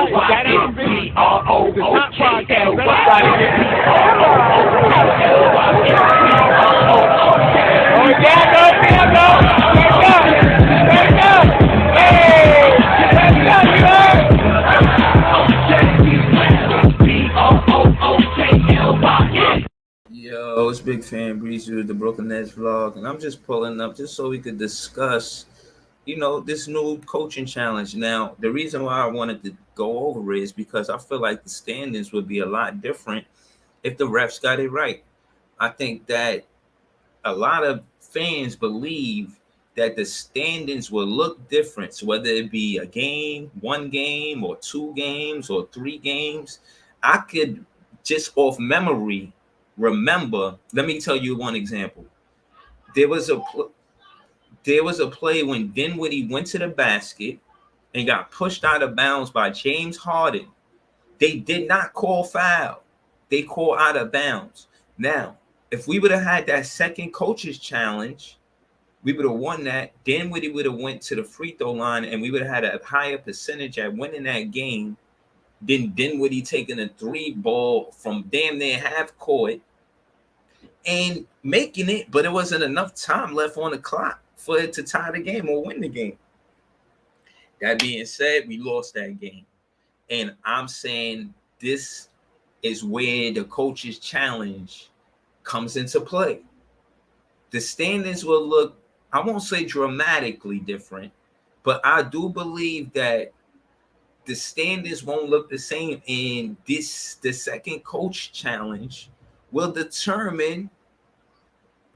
That ain't the top podcast. Yo, it's Big Fan Breezy with the Brooklyn Nets vlog, and I'm just pulling up just so we could discuss, this new coaching challenge. Now, the reason why I wanted to go over it is because I feel like the standings would be a lot different if the refs got it right. I think that a lot of fans believe that the standings will look different, so whether it be a game, one game, or two games, or three games. I could just off memory remember. Let me tell you one example. There was a play when Dinwiddie went to the basket and got pushed out of bounds by James Harden. They did not call foul. They called out of bounds. Now, if we would have had that second coaches challenge, we would have won that. Dinwiddie would have went to the free throw line, and we would have had a higher percentage at winning that game than Dinwiddie taking a three ball from damn near half court and making it, but it wasn't enough time left on the clock for it to tie the game or win the game. That being said, we lost that game. And I'm saying this is where the coach's challenge comes into play. The standings will look, I won't say dramatically different, but I do believe that the standings won't look the same. And the second coach challenge will determine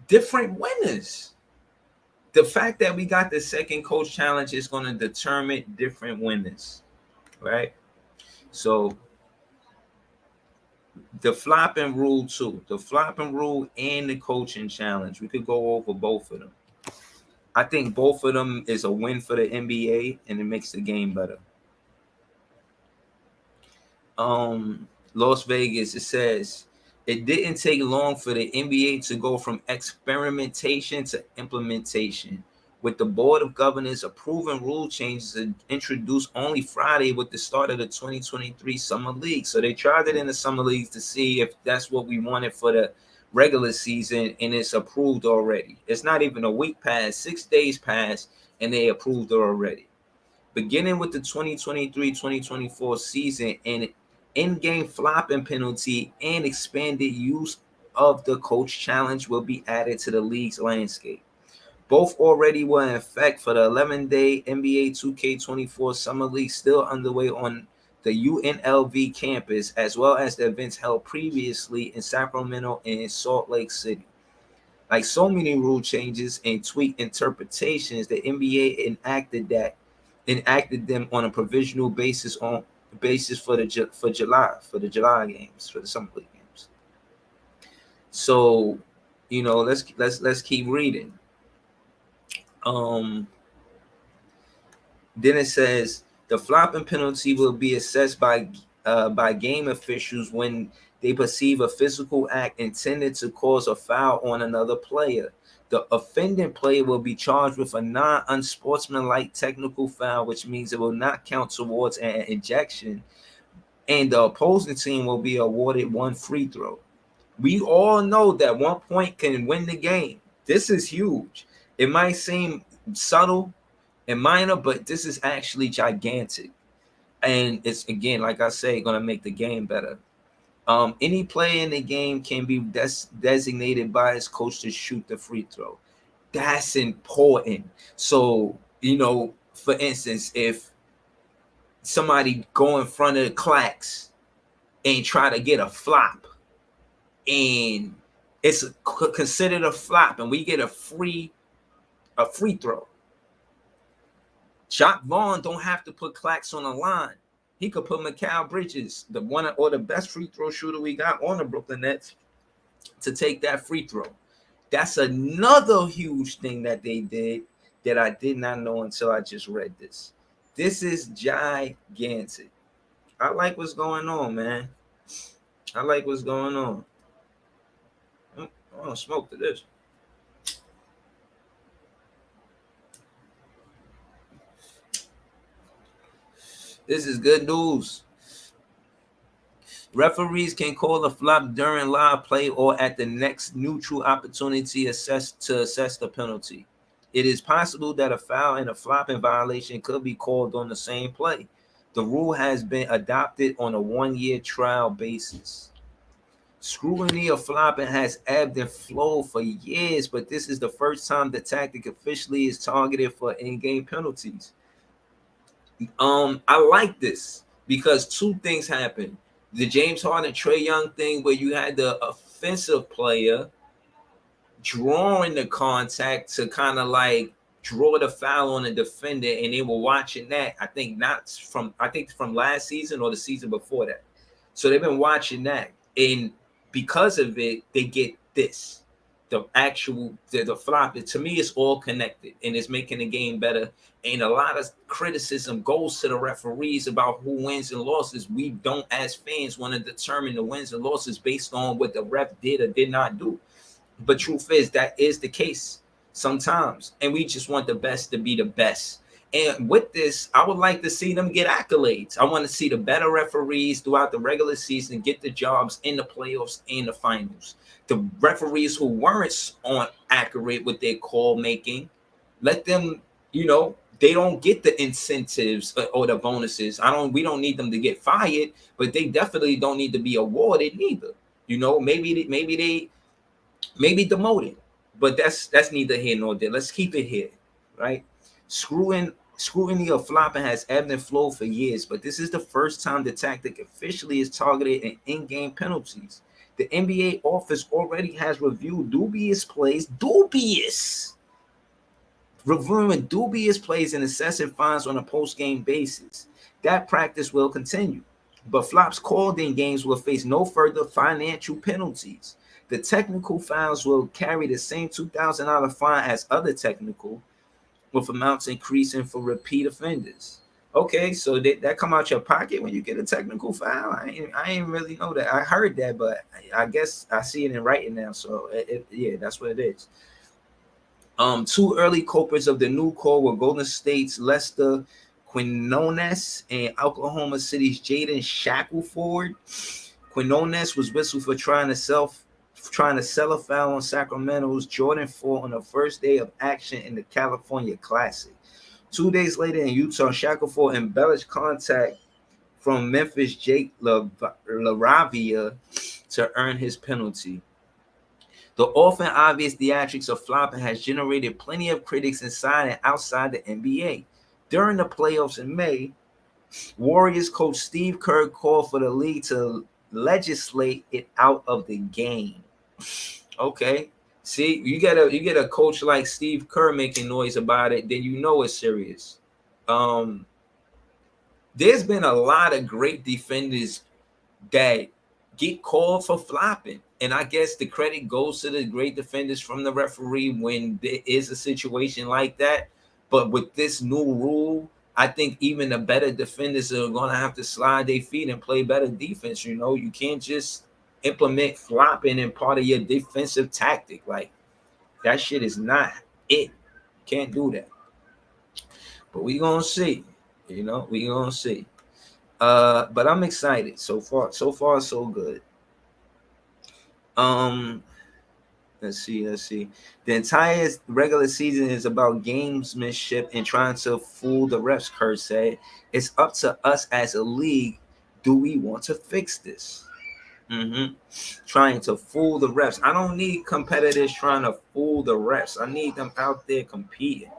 different winners. The fact that we got the second coach challenge is going to determine different winners, right? So the flopping rule too, the flopping rule and the coaching challenge, we could go over both of them. I think both of them is a win for the NBA, and it makes the game better. Las Vegas, it says it didn't take long for the NBA to go from experimentation to implementation, with the Board of Governors approving rule changes introduced only Friday with the start of the 2023 Summer League. So they tried it in the Summer Leagues to see if that's what we wanted for the regular season, and it's approved already. It's not even a week past, 6 days past, and they approved it already. Beginning with the 2023-2024 season, and in-game flopping penalty and expanded use of the coach challenge will be added to the league's landscape. Both already were in effect for the 11-day NBA 2K24 Summer League still underway on the UNLV campus, as well as the events held previously in Sacramento and Salt Lake City. Like so many rule changes and tweak interpretations, the NBA enacted them on a provisional basis for the July games, for the Summer League games. So, let's keep reading. Then it says the flopping penalty will be assessed by game officials when they perceive a physical act intended to cause a foul on another player. The offending player will be charged with a non-unsportsmanlike technical foul, which means it will not count towards an ejection, and the opposing team will be awarded one free throw. We all know that 1 point can win the game. This is huge. It might seem subtle and minor, but this is actually gigantic. And it's, again, like I say, going to make the game better. Any player in the game can be designated by his coach to shoot the free throw. That's important. So, for instance, if somebody go in front of the clacks and try to get a flop, and it's considered a flop, and we get a free throw, Jacque Vaughn don't have to put Clax on the line. He could put Mikal Bridges, the one or the best free throw shooter we got on the Brooklyn Nets, to take that free throw. That's another huge thing that they did that I did not know until I just read this. This is gigantic. I like what's going on, man. I like what's going on. I don't smoke to this. This is good news. Referees can call a flop during live play or at the next neutral opportunity to assess the penalty. It is possible that a foul and a flopping violation could be called on the same play. The rule has been adopted on a 1-year trial basis. Scrutiny of flopping has ebbed and flowed for years, but this is the first time the tactic officially is targeted for in-game penalties. I like this because two things happen. The James Harden, Trae Young thing, where you had the offensive player drawing the contact to kind of like draw the foul on the defender, and they were watching that. I think from last season or the season before that. So they've been watching that, and because of it, they get this. The flop. To me, it's all connected, and it's making the game better. And a lot of criticism goes to the referees about who wins and losses. We don't, as fans, want to determine the wins and losses based on what the ref did or did not do. But truth is, that is the case sometimes, and we just want the best to be the best. And with this, I would like to see them get accolades. I want to see the better referees throughout the regular season get the jobs in the playoffs and the finals. The referees who weren't on accurate with their call making, let them, they don't get the incentives or the bonuses. We don't need them to get fired, but they definitely don't need to be awarded neither. Maybe demoted, but that's neither here nor there. Let's keep it here, right? Scrutiny of flopping has ebbed and flowed for years, but this is the first time the tactic officially is targeted in-game penalties. The NBA office already has reviewed reviewing dubious plays and assessing fines on a post-game basis. That practice will continue, but flops called in games will face no further financial penalties. The technical fouls will carry the same $2,000 fine as other technical, with amounts increasing for repeat offenders. Okay, so that come out your pocket when you get a technical foul? I ain't really know that. I heard that, but I guess I see it in writing now. So yeah, that's what it is. Two early culprits of the new call were Golden State's Lester Quinones and Oklahoma City's Jaden Shackelford. Quinones was whistled for trying to sell a foul on Sacramento's Jordan 4 on the first day of action in the California Classic. 2 days later in Utah, Shackelford embellished contact from Memphis Jake LaRavia to earn his penalty. The often obvious theatrics of flopping has generated plenty of critics inside and outside the NBA. During the playoffs in May, Warriors coach Steve Kerr called for the league to legislate it out of the game. Okay, see, you get a coach like Steve Kerr making noise about it, then you know it's serious. There's been a lot of great defenders that get called for flopping, and I guess the credit goes to the great defenders from the referee when there is a situation like that. But with this new rule, I think even the better defenders are going to have to slide their feet and play better defense. You can't just implement flopping in part of your defensive tactic. Like, that shit is not it. Can't do that. But we gonna see. We gonna see. But I'm excited. So far so good. Let's see. The entire regular season is about gamesmanship and trying to fool the refs, Kerr said. It's up to us as a league. Do we want to fix this? Trying to fool the refs. I don't need competitors trying to fool the refs. I need them out there competing.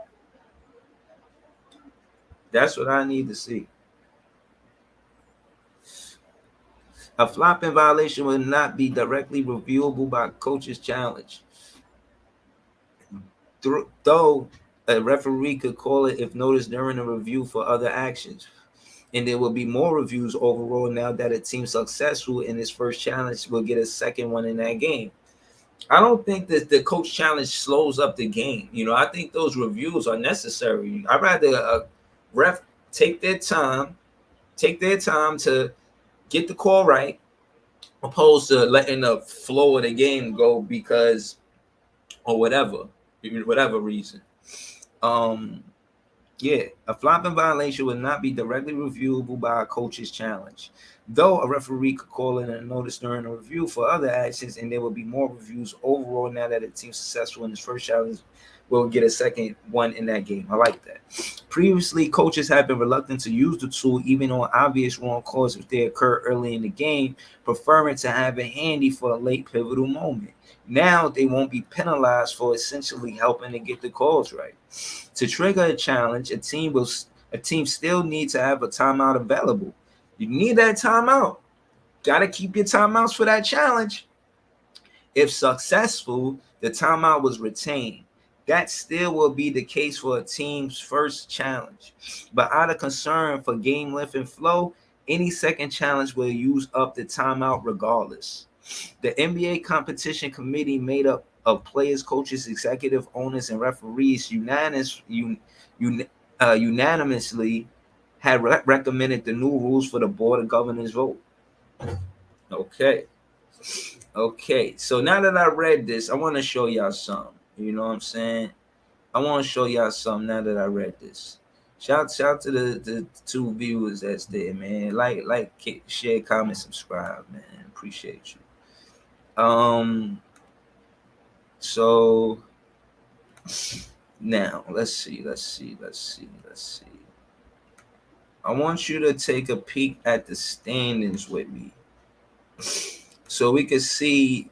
That's what I need to see. A flopping violation will not be directly reviewable by coach's challenge. Though a referee could call it if noticed during a review for other actions. And there will be more reviews overall now that a team successful in its first challenge will get a second one in that game. I don't think that the coach challenge slows up the game. I think those reviews are necessary. I'd rather a ref take their time to get the call right, opposed to letting the flow of the game go because or whatever reason. Yeah, a flopping violation would not be directly reviewable by a coach's challenge, though a referee could call in a notice during a review for other actions, and there will be more reviews overall now that a team's successful in its first challenge will get a second one in that game. I like that. Previously, coaches have been reluctant to use the tool even on obvious wrong calls if they occur early in the game, preferring to have it handy for a late pivotal moment. Now they won't be penalized for essentially helping to get the calls right. To trigger a challenge, a team still needs to have a timeout available. You need that timeout. Got to keep your timeouts for that challenge. If successful, the timeout was retained. That still will be the case for a team's first challenge. But out of concern for game length and flow, any second challenge will use up the timeout regardless. The NBA competition committee, made up of players, coaches, executive owners, and referees, unanimously had recommended the new rules for the board of governors vote. Okay, so now that I read this, I want to show y'all something. You know what I'm saying? I want to show y'all something now that I read this. Shout to the two viewers that's there, man. Like, share, comment, subscribe, man. Appreciate you. So now let's see. I want you to take a peek at the standings with me, so we can see.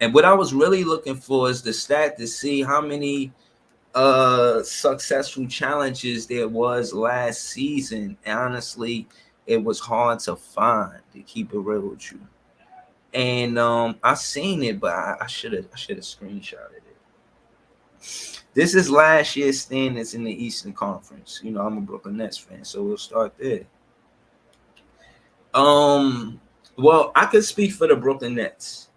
And what I was really looking for is the stat to see how many successful challenges there was last season. And honestly, it was hard to find, to keep it real with you. And I seen it, but I should have screenshotted it. This is last year's standings in the Eastern Conference. You know, I'm a Brooklyn Nets fan, so we'll start there. Well, I could speak for the Brooklyn Nets.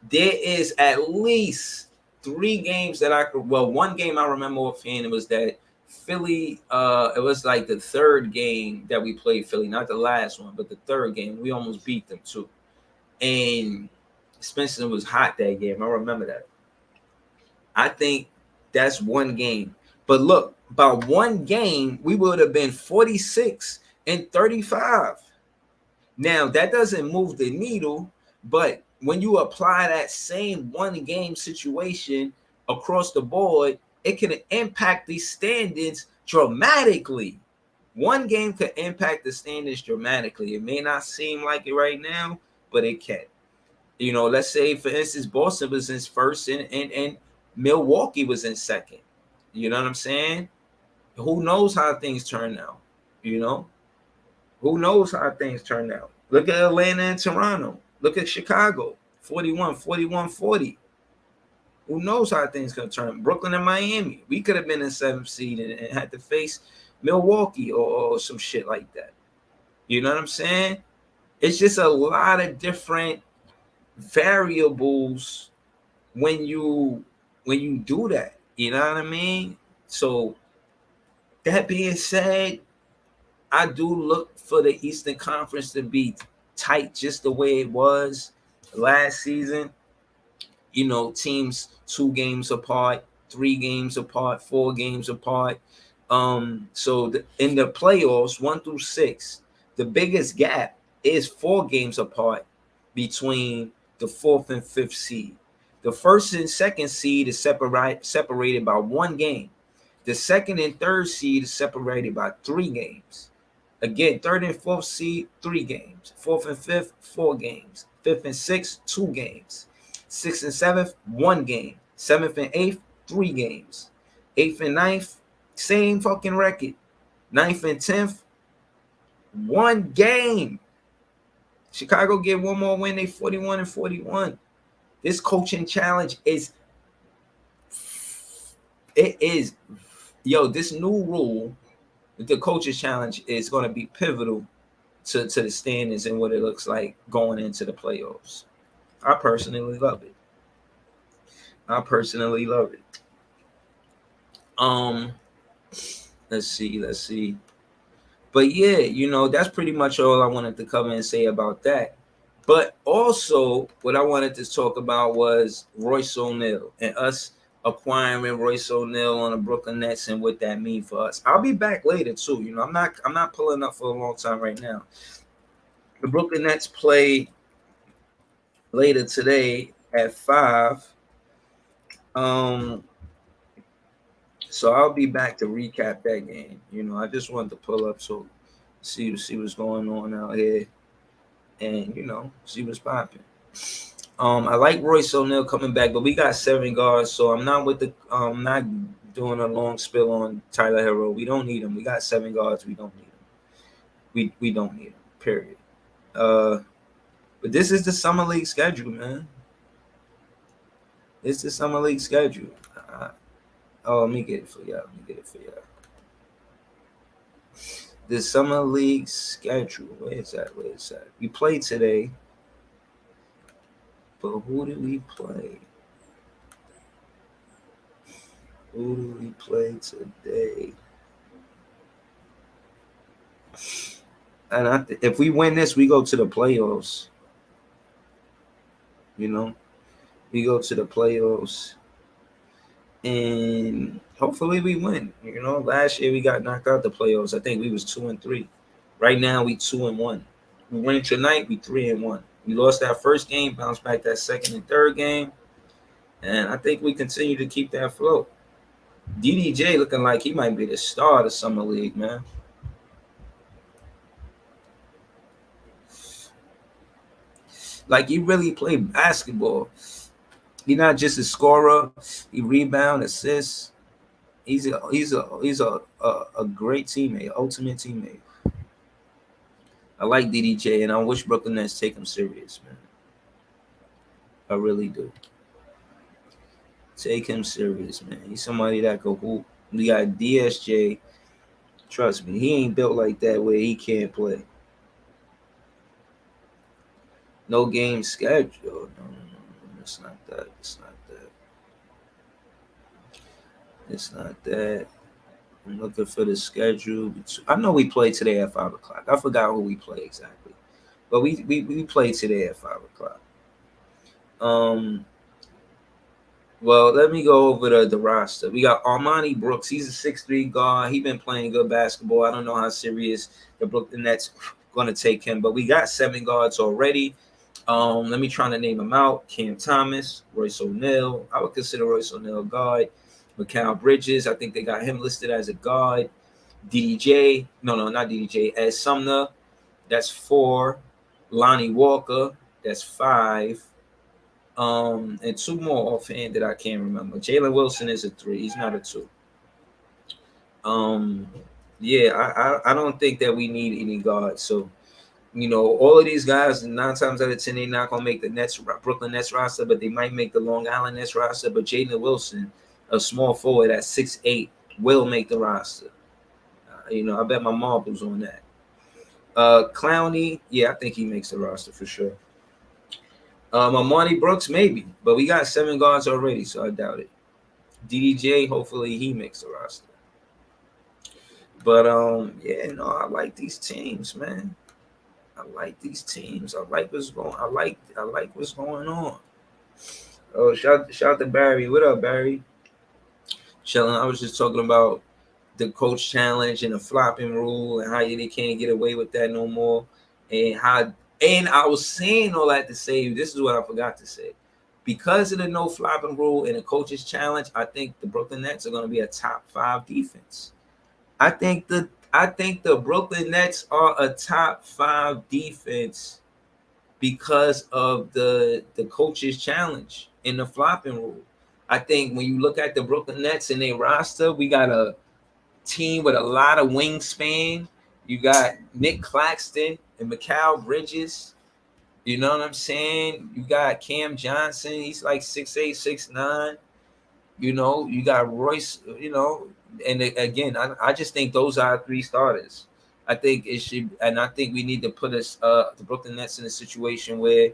There is at least 3 games that I could. Well, one game I remember offhand, it was that Philly. It was like the third game that we played Philly, not the last one, but the third game. We almost beat them too. And Spencer was hot that game. I remember that. I think that's one game. But look, by one game, we would have been 46 and 35. Now, that doesn't move the needle, but when you apply that same one game situation across the board, it can impact these standings dramatically. One game could impact the standings dramatically. It may not seem like it right now, but it can. You know, let's say, for instance, Boston was in first and Milwaukee was in second. You know what I'm saying? Who knows how things turn out? You know? Who knows how things turn out? Look at Atlanta and Toronto. Look at Chicago, 41, 40. Who knows how things going to turn? Brooklyn and Miami. We could have been in 7th seed and had to face Milwaukee or some shit like that. You know what I'm saying? It's just a lot of different variables when you do that. You know what I mean? So that being said, I do look for the Eastern Conference to be tight just the way it was last season. You know, teams 2 games apart, 3 games apart, 4 games apart. So in the playoffs, 1 through 6, the biggest gap is 4 games apart between the 4th and 5th seed. The 1st and 2nd seed is separated by 1 game. The 2nd and 3rd seed is separated by 3 games. Again, 3rd and 4th seed, 3 games. 4th and 5th, 4 games. 5th and 6th, 2 games. 6th and 7th, 1 game. 7th and 8th, 3 games. 8th and 9th, same fucking record. 9th and 10th, 1 game. Chicago get 1 more win, they 41 and 41. This coaching challenge is this new rule, the coaches challenge, is going to be pivotal to the standings and what it looks like going into the playoffs. I personally love it. Let's see. But yeah, you know, that's pretty much all I wanted to cover and say about that. But also, what I wanted to talk about was Royce O'Neal and us acquiring Royce O'Neal on the Brooklyn Nets and what that mean for us. I'll be back later too. You know, I'm not pulling up for a long time right now. The Brooklyn Nets play later today at 5. So I'll be back to recap that game. You know, I just wanted to pull up so see what's going on out here, and you know, see what's popping. I like Royce O'Neal coming back, but we got 7 guards, so I'm not with the not doing a long spill on Tyler Herro. We don't need him. We got 7 guards. We don't need him. We don't need him. Period. But this is the summer league schedule, man. It's the summer league schedule. Let me get it for y'all. The summer league schedule. Where is that? We played today. But who did we play? Who do we play today? And if we win this, we go to the playoffs. You know, we go to the playoffs, and hopefully we win. You know, last year we got knocked out the playoffs. I think we was 2-3. Right now we 2-1. We win tonight. We 3-1. We lost that first game, bounced back that second and third game, and I think we continue to keep that flow. DDJ looking like he might be the star of the summer league, man. Like, he really played basketball. He's not just a scorer. He rebound, assists. He's a great teammate, ultimate teammate. I like DDJ, and I wish Brooklyn Nets take him serious, man. I really do. Take him serious, man. He's somebody that could hoop. We got DSJ. Trust me, he ain't built like that where he can't play. No game schedule. No. It's not that. It's not that. I'm looking for the schedule. I know we played today at 5 o'clock. I forgot who we play exactly. But we played today at 5 o'clock. Well, let me go over the roster. We got Armani Brooks. He's a 6'3" guard. He's been playing good basketball. I don't know how serious the Brooklyn Nets going to take him, but we got 7 guards already. Let me try to name them out. Cam Thomas, Royce O'Neal. I would consider Royce O'Neal a guard. Mikal Bridges, I think they got him listed as a guard. DDJ, no, not DDJ. Ed Sumner, that's 4. Lonnie Walker, that's 5. And 2 more offhand that I can't remember. Jalen Wilson is a 3. He's not a 2. Yeah, I don't think that we need any guards. So, you know, all of these guys, 9 times out of 10, they're not gonna make the Brooklyn Nets roster, but they might make the Long Island Nets roster. But Jalen Wilson, a small forward at 6'8", will make the roster. You know, I bet my marbles on that. Clowney, yeah, I think he makes the roster for sure. Armani Brooks, maybe, but we got 7 guards already, so I doubt it. DDJ, hopefully he makes the roster. But yeah, no, I like these teams, man. I like these teams. I like what's going. I like what's going on. Oh, shout to Barry. What up, Barry? Chilling. I was just talking about the coach challenge and the flopping rule and how they can't get away with that no more, and I was saying all that to say this is what I forgot to say. Because of the no flopping rule and the coaches challenge, I think the Brooklyn Nets are going to be a top 5 defense. I think the Brooklyn Nets are a top 5 defense because of the coaches challenge and the flopping rule. I think when you look at the Brooklyn Nets and their roster, we got a team with a lot of wingspan. You got Nick Claxton and Mikal Bridges. You know what I'm saying? You got Cam Johnson. He's like 6'8", 6'9". You know, you got Royce, you know, and again, I just think those are 3 starters. I think it should, and I think we need to put us the Brooklyn Nets in a situation where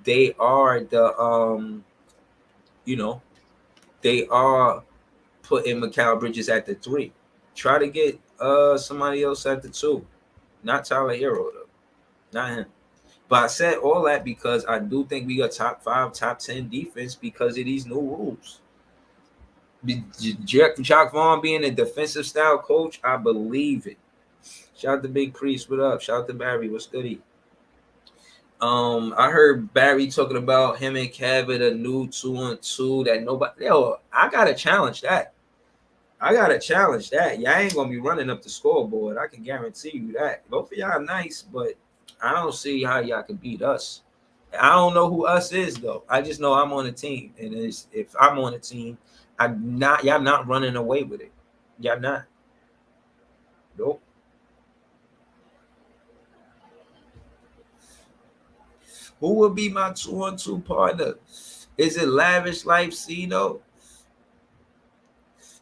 they are the you know, they are putting Mikal Bridges at the 3. Try to get somebody else at the 2. Not Tyler Herro, though. Not him. But I said all that because I do think we got top 5, top 10 defense because of these new rules. Jacque Vaughn being a defensive style coach, I believe it. Shout out to Big Priest, what up? Shout out to Barry, what's goody? I heard Barry talking about him and Kev at a new 2-on-2 that nobody. Yo, I gotta challenge that. Y'all ain't gonna be running up the scoreboard. I can guarantee you that. Both of y'all nice, but I don't see how y'all can beat us. I don't know who us is though. I just know I'm on a team, and if I'm on a team, y'all not running away with it. Y'all not. Nope. Who will be my 2-on-2 partner? Is it Lavish Life Cito?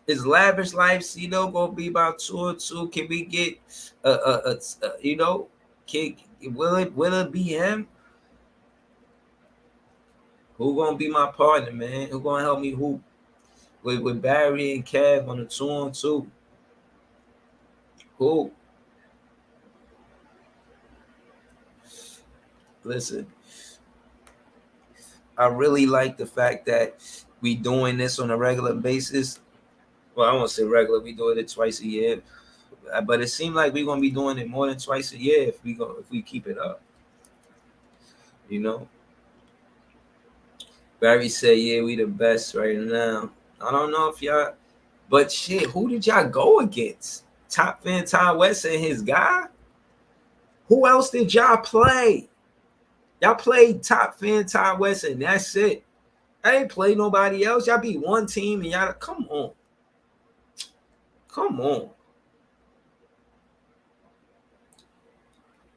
Is Lavish Life Cito gonna be my 2-on-2? Can we get will it be him? Who gonna be my partner, man? Who gonna help me hoop with Barry and Kev on the 2-on-2? Who? Listen, I really like the fact that we doing this on a regular basis. Well, I won't say regular. We do it twice a year, but it seems like we're gonna be doing it more than twice a year if we keep it up. You know. Barry said, "Yeah, we the best right now." I don't know if y'all, but shit, who did y'all go against? Top Fan Ty West and his guy. Who else did y'all play? Y'all played Top Fan Ty West, and that's it. I ain't play nobody else. Y'all beat one team, and y'all come on. Come on.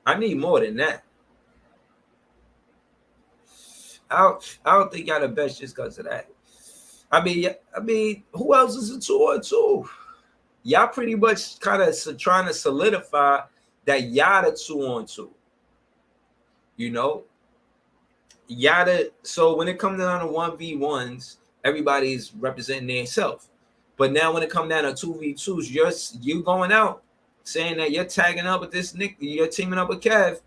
I need more than that. I don't think y'all the best just because of that. I mean, who else is a 2-on-2? Y'all pretty much kind of trying to solidify that y'all the 2-on-2. You know, so when it comes down to 1v1s, everybody's representing themselves. But now when it comes down to 2v2s, you going out saying that you're tagging up with this Nick, you're teaming up with Kev,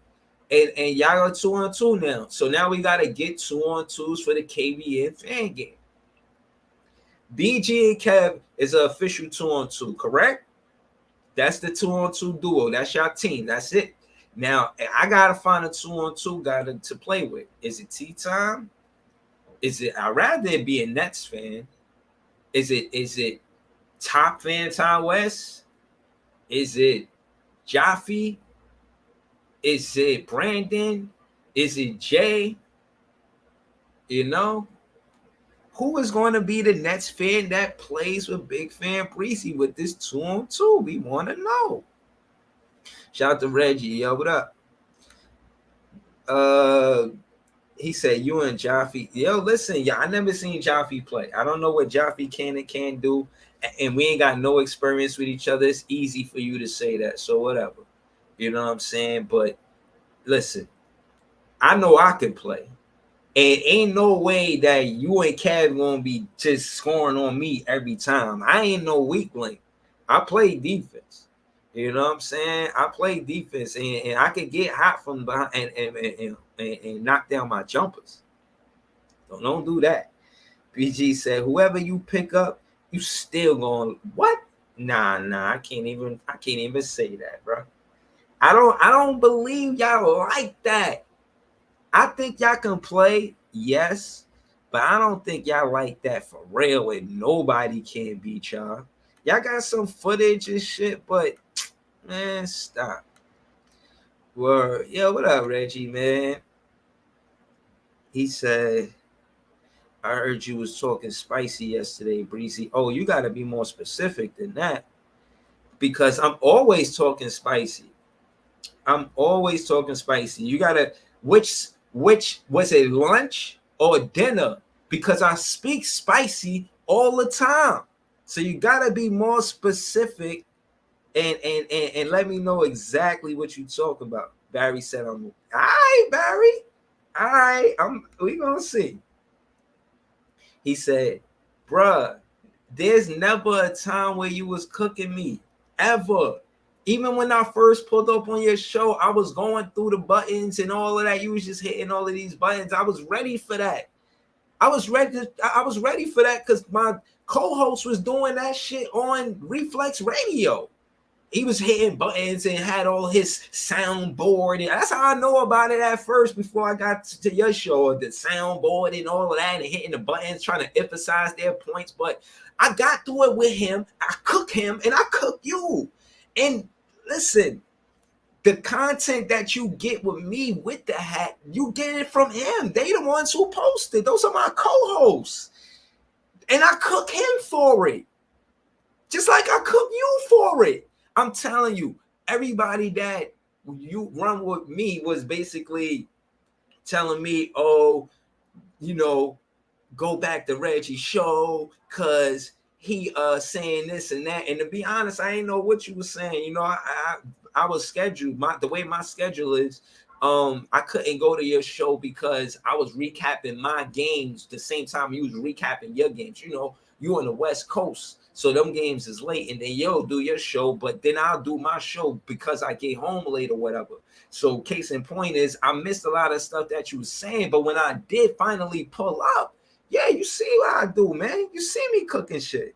and y'all are 2-on-2 now. So now we gotta get 2-on-2s for the KBN fan game. BG and Kev is an official 2-on-2, correct? That's the 2-on-2 duo. That's your team. That's it. Now I gotta find a 2-on-2 guy to play with. Is it T-Time? I'd rather it be a Nets fan. Is it Top Fan Ty West? Is it Jaffe? Is it Brandon? Is it Jay? You know, who is going to be the Nets fan that plays with Big Fan Breezy with this 2-on-2? We want to know. Shout out to Reggie. Yo, what up? He said, you and Jaffe. Yo, listen, I never seen Jaffe play. I don't know what Jaffe can and can't do. And we ain't got no experience with each other. It's easy for you to say that. So whatever. You know what I'm saying? But listen, I know I can play. And ain't no way that you and Kev gonna be just scoring on me every time. I ain't no weak link. I play defense. You know what I'm saying? I play defense, and I can get hot from behind and knock down my jumpers. So don't do that. BG said, whoever you pick up, you still going what? Nah, I can't even say that, bro. I don't believe y'all like that. I think y'all can play, yes, but I don't think y'all like that for real, and nobody can beat y'all. Y'all got some footage and shit, but man, stop. Word. Yo, what up, Reggie, man? He said, I heard you was talking spicy yesterday, Breezy. Oh, you got to be more specific than that, because I'm always talking spicy. You got to, which was it, lunch or dinner? Because I speak spicy all the time. So you got to be more specific and let me know exactly what you talk about. Barry said, all right, Barry. All right, we gonna see. He said, bruh, there's never a time where you was cooking me, ever. Even when I first pulled up on your show, I was going through the buttons and all of that. You was just hitting all of these buttons. I was ready for that. I was ready for that because my co-host was doing that shit on Reflex Radio. He was hitting buttons and had all his soundboard, and that's how I know about it at first before I got to your show, the soundboard and all of that, and hitting the buttons, trying to emphasize their points. But I got through it with him. I cook him, and I cook you. And listen, the content that you get with me with the hat, you get it from him. They the ones who posted. Those are my co-hosts. And I cook him for it. Just like I cook you for it. I'm telling you, everybody that you run with me was basically telling me, oh, you know, go back to Reggie's show because he saying this and that. And to be honest, I ain't know what you were saying. You know, I was scheduled. The way my schedule is, I couldn't go to your show because I was recapping my games the same time you was recapping your games. You know, you on the West Coast, so them games is late, and then you'll do your show, but then I'll do my show because I get home late or whatever. So case in point is I missed a lot of stuff that you were saying, but when I did finally pull up, yeah, you see what I do, man. You see me cooking shit.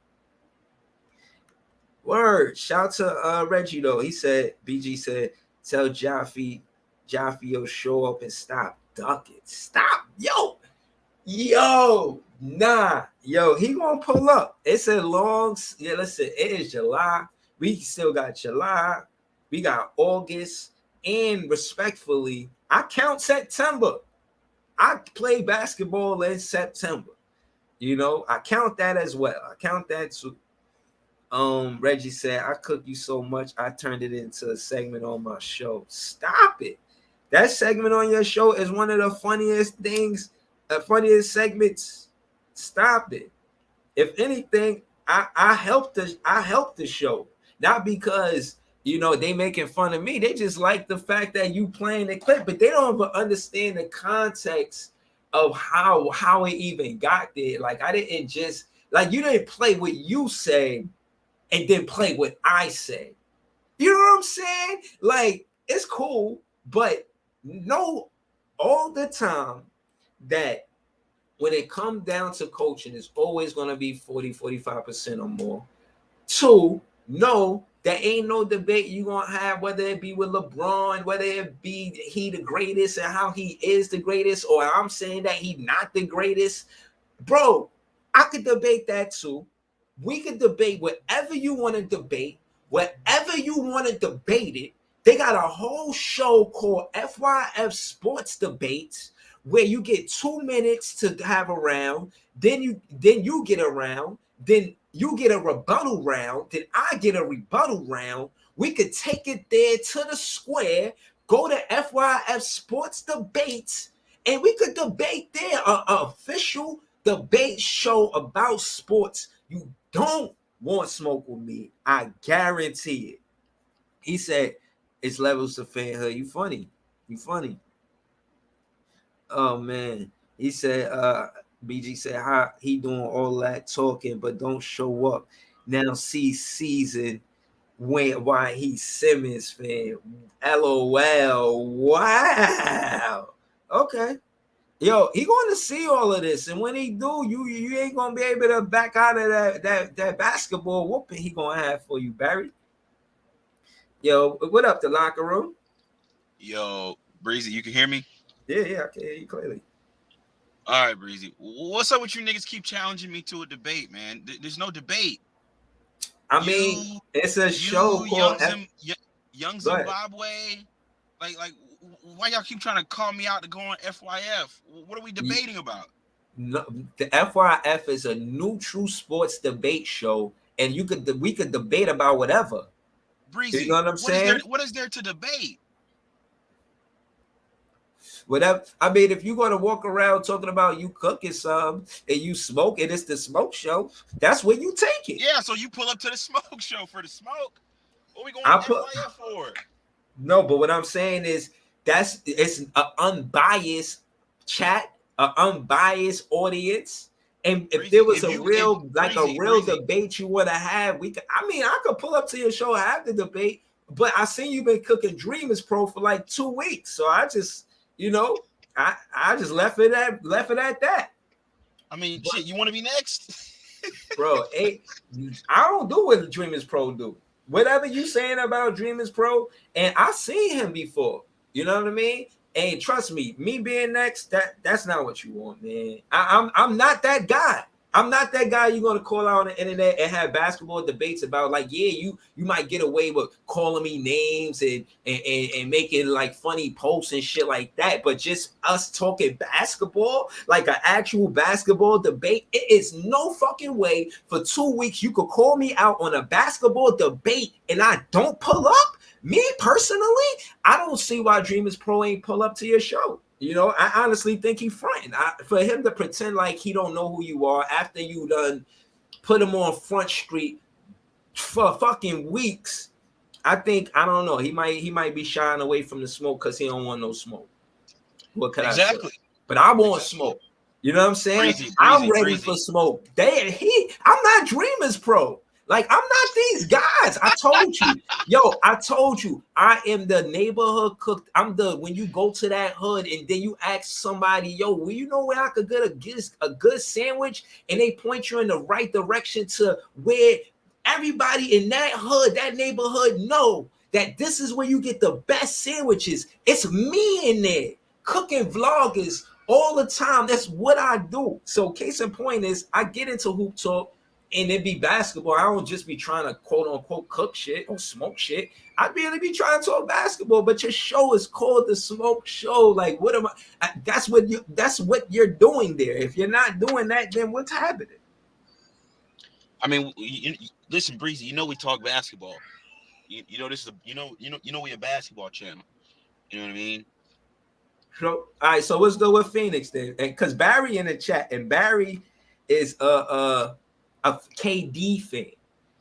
Word. Shout to Reggie though. He said, BG said, tell Jaffe will show up and stop ducking. Stop, yo, nah, yo, he gonna pull up. It's a long, yeah, listen, it is July. We still got July, we got August, and respectfully, I count September. I play basketball in September. You know, I count that as well. I count that too. Reggie said, I cook you so much, I turned it into a segment on my show. Stop it. That segment on your show is one of the funniest things, funniest segments. Stop it. If anything, I helped the show. Not because, you know, they making fun of me. They just like the fact that you playing the clip, but they don't even understand the context of how it even got there. Like, I didn't just, like, you didn't play what you said and then play what I said. You know what I'm saying? Like, it's cool, but know all the time that when it comes down to coaching, it's always going to be 40-45% or more. Two, know there ain't no debate you're going to have, whether it be with LeBron, whether it be he the greatest and how he is the greatest, or I'm saying that he not the greatest. Bro, I could debate that too. We could debate whatever you want to debate, whatever you want to debate it. They got a whole show called FYF Sports Debates where you get 2 minutes to have a round, then you get a round, then you get a rebuttal round, then I get a rebuttal round. We could take it there to the square, go to FYF Sports Debates, and we could debate there, an official debate show about sports. You don't want smoke with me. I guarantee it. He said, it's levels to fanhood. You funny. Oh, man. He said, BG said, how he doing all that talking, but don't show up. Now see season why he's Simmons fan. LOL. Wow. Okay. Yo, he going to see all of this, and when he do, you ain't gonna be able to back out of that basketball whooping he gonna have for you, Barry. Yo, what up, the locker room? Yo, Breezy, you can hear me? Yeah, I can hear you clearly. All right, Breezy. What's up with you niggas keep challenging me to a debate, man? There's no debate. I mean, it's a show called Young Zimbabwe. Like, why y'all keep trying to call me out to go on FYF? What are we debating about? No, the FYF is a neutral sports debate show, and we could debate about whatever. Breezy, you know what I'm saying? What is there to debate? Whatever. I mean, if you're gonna walk around talking about you cooking some and you smoke, and it's the smoke show, that's when you take it. Yeah, so you pull up to the smoke show for the smoke. What we going to FYF for? No, but what I'm saying is it's an unbiased chat, an unbiased audience. And if there was a real debate you want to have, I could pull up to your show, have the debate, but I seen you've been cooking Dreamers Pro for like 2 weeks. So I just, I just left it at that. I mean, shit, you want to be next? Bro, I don't do what Dreamers Pro do. Whatever you saying about Dreamers Pro, and I seen him before. You know what I mean? And trust me, me being next, that's not what you want, man. I'm not that guy. I'm not that guy you're gonna call out on the internet and have basketball debates about, like, yeah, you might get away with calling me names and making like funny posts and shit like that, but just us talking basketball, like an actual basketball debate, it is no fucking way for 2 weeks you could call me out on a basketball debate and I don't pull up. Me personally, I don't see why Dreamers Pro ain't pull up to your show. You know, I honestly think he fronting. For him to pretend like he don't know who you are after you done put him on Front Street for fucking weeks, I don't know. He might be shying away from the smoke because he don't want no smoke. What could I say? But I want smoke. You know what I'm saying? I'm ready for smoke. I'm not Dreamers Pro. Like, I'm not these guys. I told you, I am the neighborhood cook. When you go to that hood and then you ask somebody, yo, well, you know where I could get a good sandwich? And they point you in the right direction to where everybody in that hood, that neighborhood know that this is where you get the best sandwiches. It's me in there cooking vloggers all the time. That's what I do. So case in point is I get into hoop talk and it be basketball. I don't just be trying to quote unquote cook shit or smoke shit. I really be trying to talk basketball, but your show is called the Smoke Show. Like, what am I? That's what you're doing there. If you're not doing that, then what's happening? I mean, listen, Breezy. You know we talk basketball. You know this is we a basketball channel. You know what I mean? So, all right. So let's go with Phoenix then, and because Barry in the chat, and Barry is a KD fan.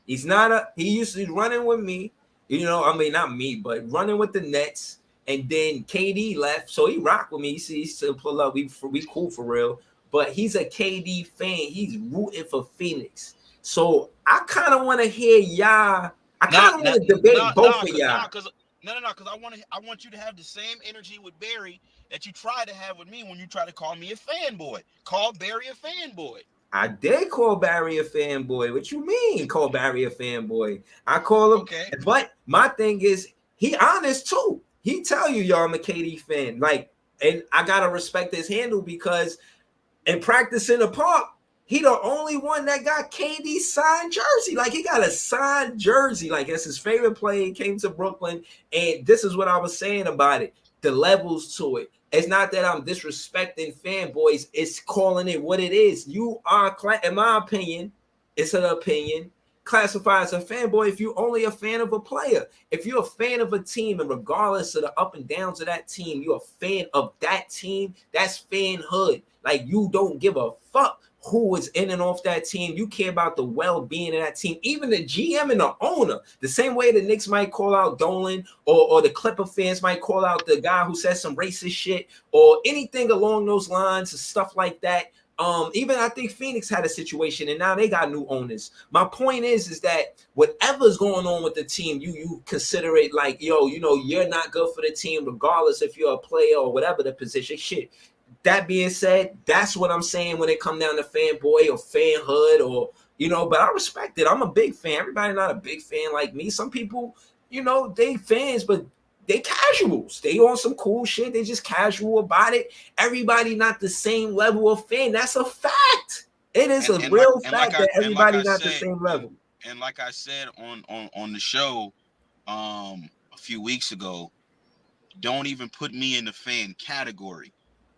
He's not he used to be running with me, you know, I mean, not me, but running with the Nets. And then KD left, so he rocked with me. He still pull up. We cool for real. But he's a KD fan. He's rooting for Phoenix. So I kind of want to hear y'all. I kind of want to debate both of y'all. Because I want you to have the same energy with Barry that you try to have with me when you try to call me a fanboy. Call Barry a fanboy. I did call Barry a fanboy. What you mean, call Barry a fanboy? I call him. Okay. But my thing is, he honest too. He tell you, y'all, I'm a KD fan. Like, and I gotta respect his handle because in practice in the park, he the only one that got KD signed jersey. Like, he got a signed jersey. Like, that's his favorite play. He came to Brooklyn, and this is what I was saying about it. The levels to it. It's not that I'm disrespecting fanboys. It's calling it what it is. You are, in my opinion, it's an opinion, classified as a fanboy if you're only a fan of a player. If you're a fan of a team, and regardless of the up and downs of that team, you're a fan of that team, that's fanhood. Like, you don't give a fuck who is in and off that team. You care about the well-being of that team. Even the GM and the owner, the same way the Knicks might call out Dolan, or the Clipper fans might call out the guy who says some racist shit, or anything along those lines and stuff like that. Even I think Phoenix had a situation and now they got new owners. My point is that whatever's going on with the team, you consider it like, yo, you know, you're not good for the team, regardless if you're a player or whatever the position. Shit. That being said, that's what I'm saying when it come down to fanboy or fanhood, or, you know, but I respect it. I'm a big fan. Everybody not a big fan like me. Some people, you know, they fans, but they casuals. They on some cool shit. They just casual about it. Everybody not the same level of fan. That's a fact. It is a real fact that everybody not the same level. And like I said on the show a few weeks ago, don't even put me in the fan category.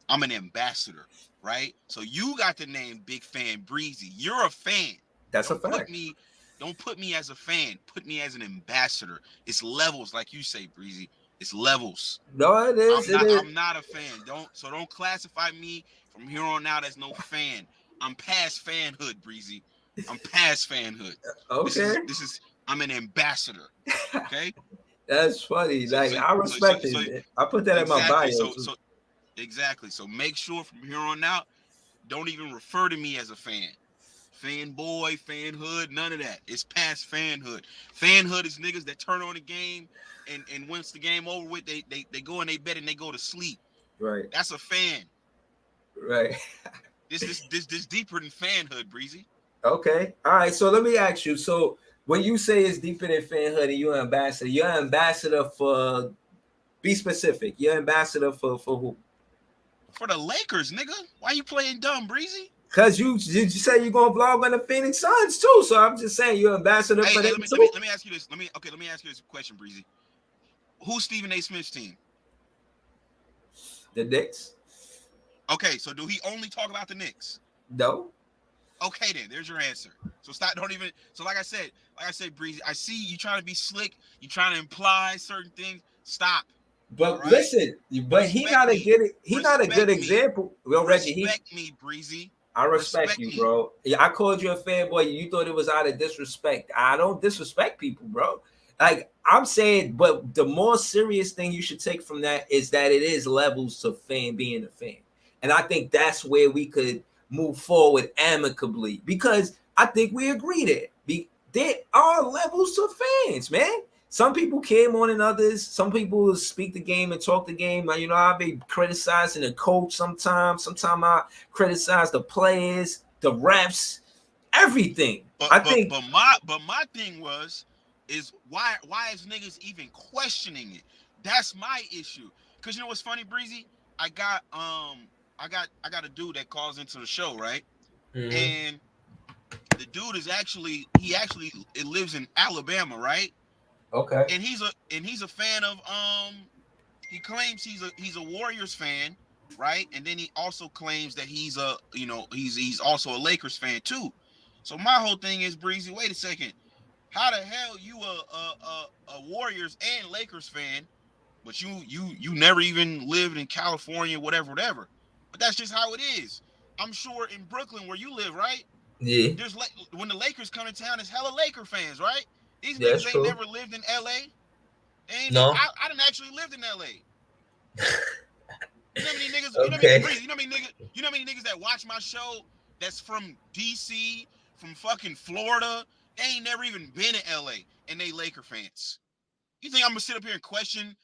I'm an ambassador, right? So you got the name Big Fan Breezy. You're a fan. That's a fact. Don't put me as a fan. Put me as an ambassador. It's levels, like you say, Breezy. It's levels. No, it is. I'm not a fan. Don't classify me from here on out as no fan. I'm past fanhood, Breezy. I'm past fanhood. Okay. I'm an ambassador. Okay. That's funny. Like, I respect it. I put that in my bio. Exactly. So make sure from here on out, don't even refer to me as a fan. Fanboy, fanhood, none of that. It's past fanhood. Fanhood is niggas that turn on the game and once the game over with, they go in their bed and they go to sleep. Right. That's a fan. Right. This deeper than fanhood, Breezy. Okay. All right. So let me ask you. So when you say it's deeper than fanhood and you're an ambassador, you're an ambassador for. Be specific. You're ambassador for who? For the Lakers, nigga. Why you playing dumb, Breezy? Cause you say you're gonna vlog on the Phoenix Suns too. So I'm just saying you're ambassador for them too. Let me ask you this. Let me ask you this question, Breezy. Who's Stephen A. Smith's team? The Knicks. Okay, so do he only talk about the Knicks? No. Okay, then there's your answer. So stop. Don't even. So like I said, Breezy. I see you trying to be slick. You trying to imply certain things. Stop. But right? Listen. But he not a good. He not a good example. Well, Reggie. Respect me, Breezy. I respect you, bro. Yeah, I called you a fanboy. You thought it was out of disrespect. I don't disrespect people, bro. Like I'm saying, but the more serious thing you should take from that is that it is levels to being a fan. And I think that's where we could move forward amicably because I think we agree there. There are levels to fans, man. Some people care more than others. Some people speak the game and talk the game. You know, I've been criticizing the coach sometimes. Sometimes I criticize the players, the refs, everything. But my thing is why is niggas even questioning it? That's my issue. Cause you know what's funny, Breezy? I got a dude that calls into the show, right? Mm-hmm. And the dude is actually lives in Alabama, right? Okay. And he's a fan of he claims he's a Warriors fan, right? And then he also claims that he's also a Lakers fan too. So my whole thing is, Breezy, wait a second. How the hell you a Warriors and Lakers fan, but you never even lived in California, whatever. But that's just how it is. I'm sure in Brooklyn where you live, right? Yeah. There's when the Lakers come to town, there's hella Laker fans, right? These niggas ain't never lived in LA. No. I didn't actually lived in LA. You know how many niggas? Okay. You know how many niggas that watch my show that's from DC, from fucking Florida. They ain't never even been in LA, and they Laker fans. You think I'm gonna sit up here and question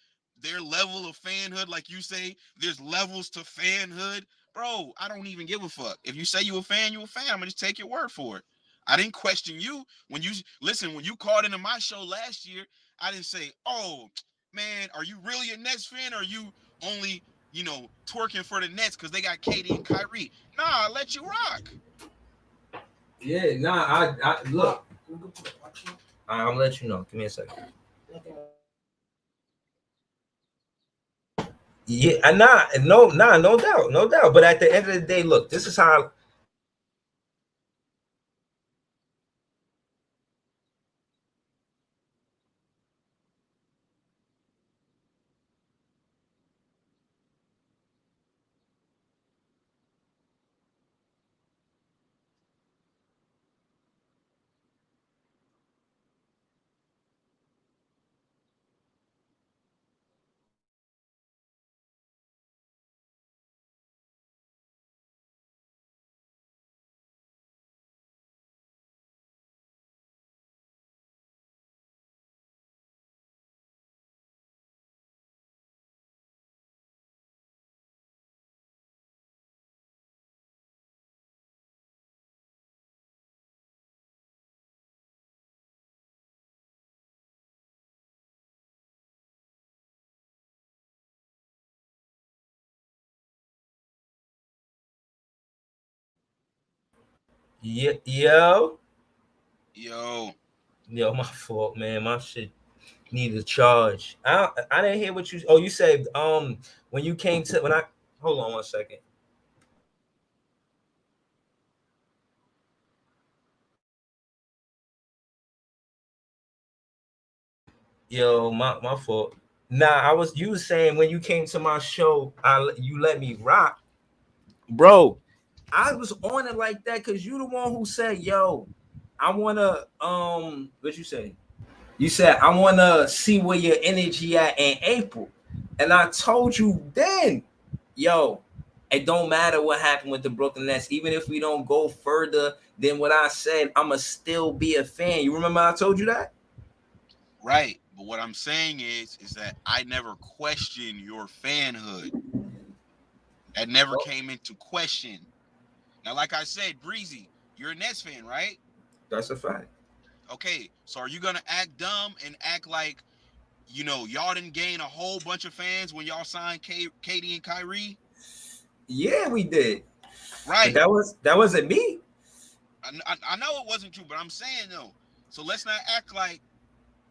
their level of fanhood? Like you say, there's levels to fanhood, bro. I don't even give a fuck. If you say you a fan, you a fan. I'm gonna just take your word for it. I didn't question you when you called into my show last year. I didn't say, oh man, are you really a Nets fan? Or are you only, twerking for the Nets because they got KD and Kyrie? Nah, I let you rock. Yeah, nah, I look. I'm gonna let you know. Give me a second. Yeah, no doubt. But at the end of the day, look, this is how. Yo, my fault, man. My shit need a charge. I didn't hear what you. Oh, you said when you came to when I hold on 1 second. Yo, my fault. Nah, you was saying when you came to my show, you let me rock, bro. I was on it like that because you the one who said, yo, I wanna what you say? You said I wanna see where your energy at in April. And I told you then, yo, it don't matter what happened with the Brooklyn Nets. Even if we don't go further than what I said, I'ma still be a fan. You remember I told you that? Right. But what I'm saying is that I never questioned your fanhood. That never came into question. Now, like I said, Breezy, you're a Nets fan, right? That's a fact. Okay, so are you gonna act dumb and act like, y'all didn't gain a whole bunch of fans when y'all signed Katie and Kyrie? Yeah, we did. Right. But that wasn't me. I know it wasn't true, but I'm saying though. So let's not act like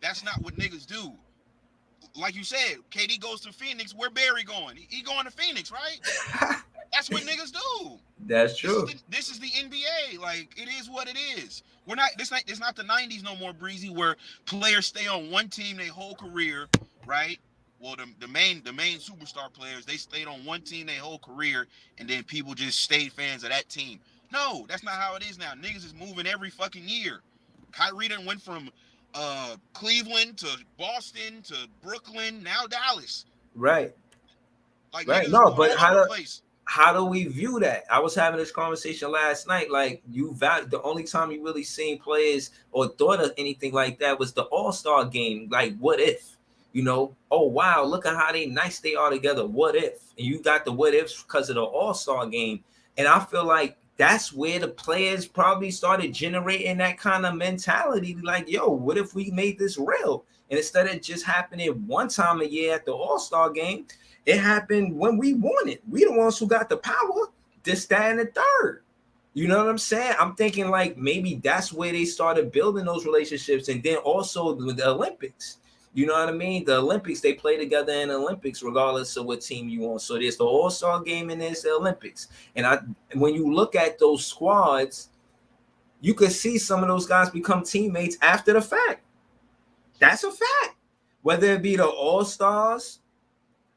that's not what niggas do. Like you said, KD goes to Phoenix. Where Barry going? He going to Phoenix, right? That's what niggas do. That's true. This is the NBA. Like, it is what it is. We're not. It's not the '90s no more, Breezy, where players stay on one team their whole career, right? Well, the main superstar players, they stayed on one team their whole career, and then people just stayed fans of that team. No, that's not how it is now. Niggas is moving every fucking year. Kyrie done went from Cleveland to Boston to Brooklyn, now Dallas. Right. Like, right. No, but how do we view that? I was having this conversation last night. Like, the only time you really seen players or thought of anything like that was the All-Star game. Like, what if? Oh wow, look at how nice they are together. What if? And you got the what ifs because of the All-Star game. And I feel like that's where the players probably started generating that kind of mentality. Like, yo, what if we made this real? And instead of just happening one time a year at the All-Star game, it happened when we won it. We the ones who got the power, this, that, and the third. You know what I'm saying? I'm thinking like maybe that's where they started building those relationships. And then also with the Olympics. You know what I mean? The Olympics, they play together in the Olympics regardless of what team you on. So there's the All-Star game and there's the Olympics. And when you look at those squads, you could see some of those guys become teammates after the fact. That's a fact. Whether it be the All-Stars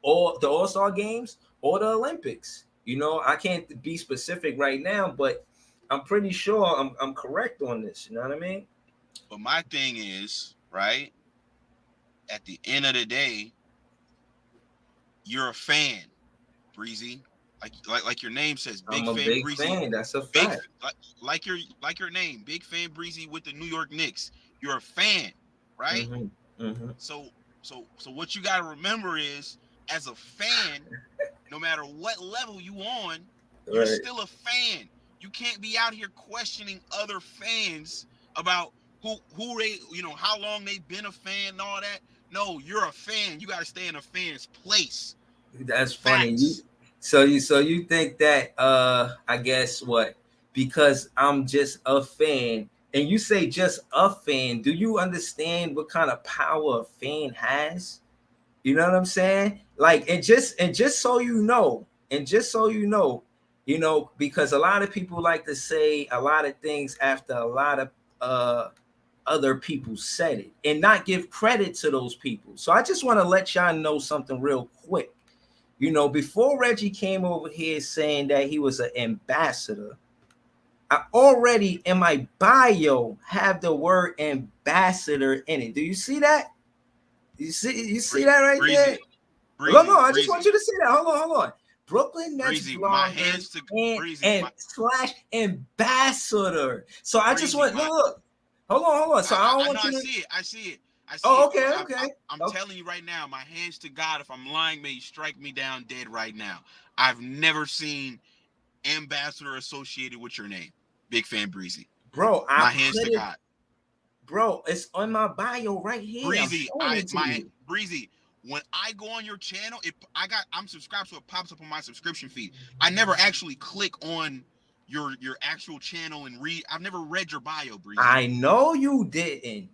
or the All-Star games or the Olympics. I can't be specific right now, but I'm pretty sure I'm correct on this. You know what I mean? But my thing is, right? At the end of the day, you're a fan, Breezy. Like your name says, big Breezy. Fan. That's a fact. Like your name, big fan Breezy with the New York Knicks. You're a fan, right? Mm-hmm. Mm-hmm. So what you got to remember is, as a fan, no matter what level you on, you're still a fan. You can't be out here questioning other fans about who they, how long they've been a fan and all that. No, you're a fan. You got to stay in a fan's place. That's funny. So you think that I guess what? Because I'm just a fan, and you say just a fan. Do you understand what kind of power a fan has? You know what I'm saying? Like, and just so you know, because a lot of people like to say a lot of things after a lot of other people said it and not give credit to those people. So I just want to let y'all know something real quick. Before Reggie came over here saying that he was an ambassador, I already in my bio have the word ambassador in it. Do you see that? You see that right there? Hold on, I just want you to see that. Hold on. Brooklyn Nets blogger and slash ambassador. So I just want look. Hold on. So I don't want you to. I see it. Oh, okay. I'm telling you right now, my hands to God, if I'm lying, may you strike me down dead right now. I've never seen ambassador associated with your name. Big fan Breezy. Bro, my hands to God. Bro, it's on my bio right here. Breezy, Breezy. When I go on your channel, I'm subscribed, so it pops up on my subscription feed. I never actually click on your actual channel and read. I've never read your bio, Breezy. I know you didn't.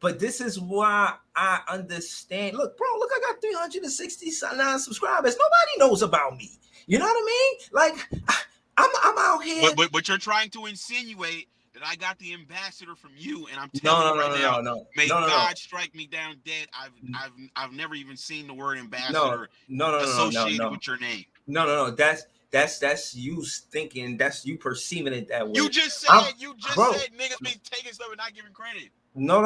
But this is why I understand. Look, I got 369 subscribers. Nobody knows about me. You know what I mean? Like, I'm out here. But you're trying to insinuate that I got the ambassador from you, and I'm telling you right now, may God strike me down dead. I've never even seen the word ambassador associated with your name. No. That's you thinking. That's you perceiving it that way. You just said niggas be taking stuff and not giving credit. No.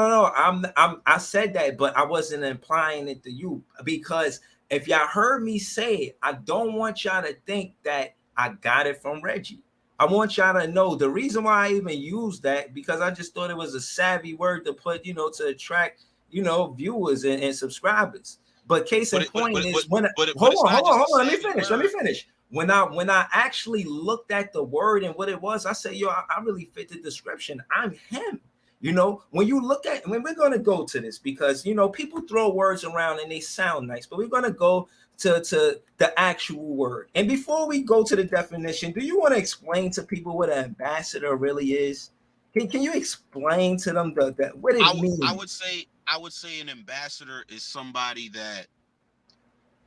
I said that, but I wasn't implying it to you, because if y'all heard me say it, I don't want y'all to think that I got it from Reggie. I want y'all to know the reason why I even used that, because I just thought it was a savvy word to put, to attract, viewers and subscribers. But case in point is hold on. Let me finish. when I actually looked at the word and what it was, I said, yo, I really fit the description. I'm him. You know, when we're going to go to this, because, you know, people throw words around and they sound nice, but we're going to go to the actual word. And before we go to the definition, do you want to explain to people what an ambassador really is? Can you explain to them what it means? I would say an ambassador is somebody that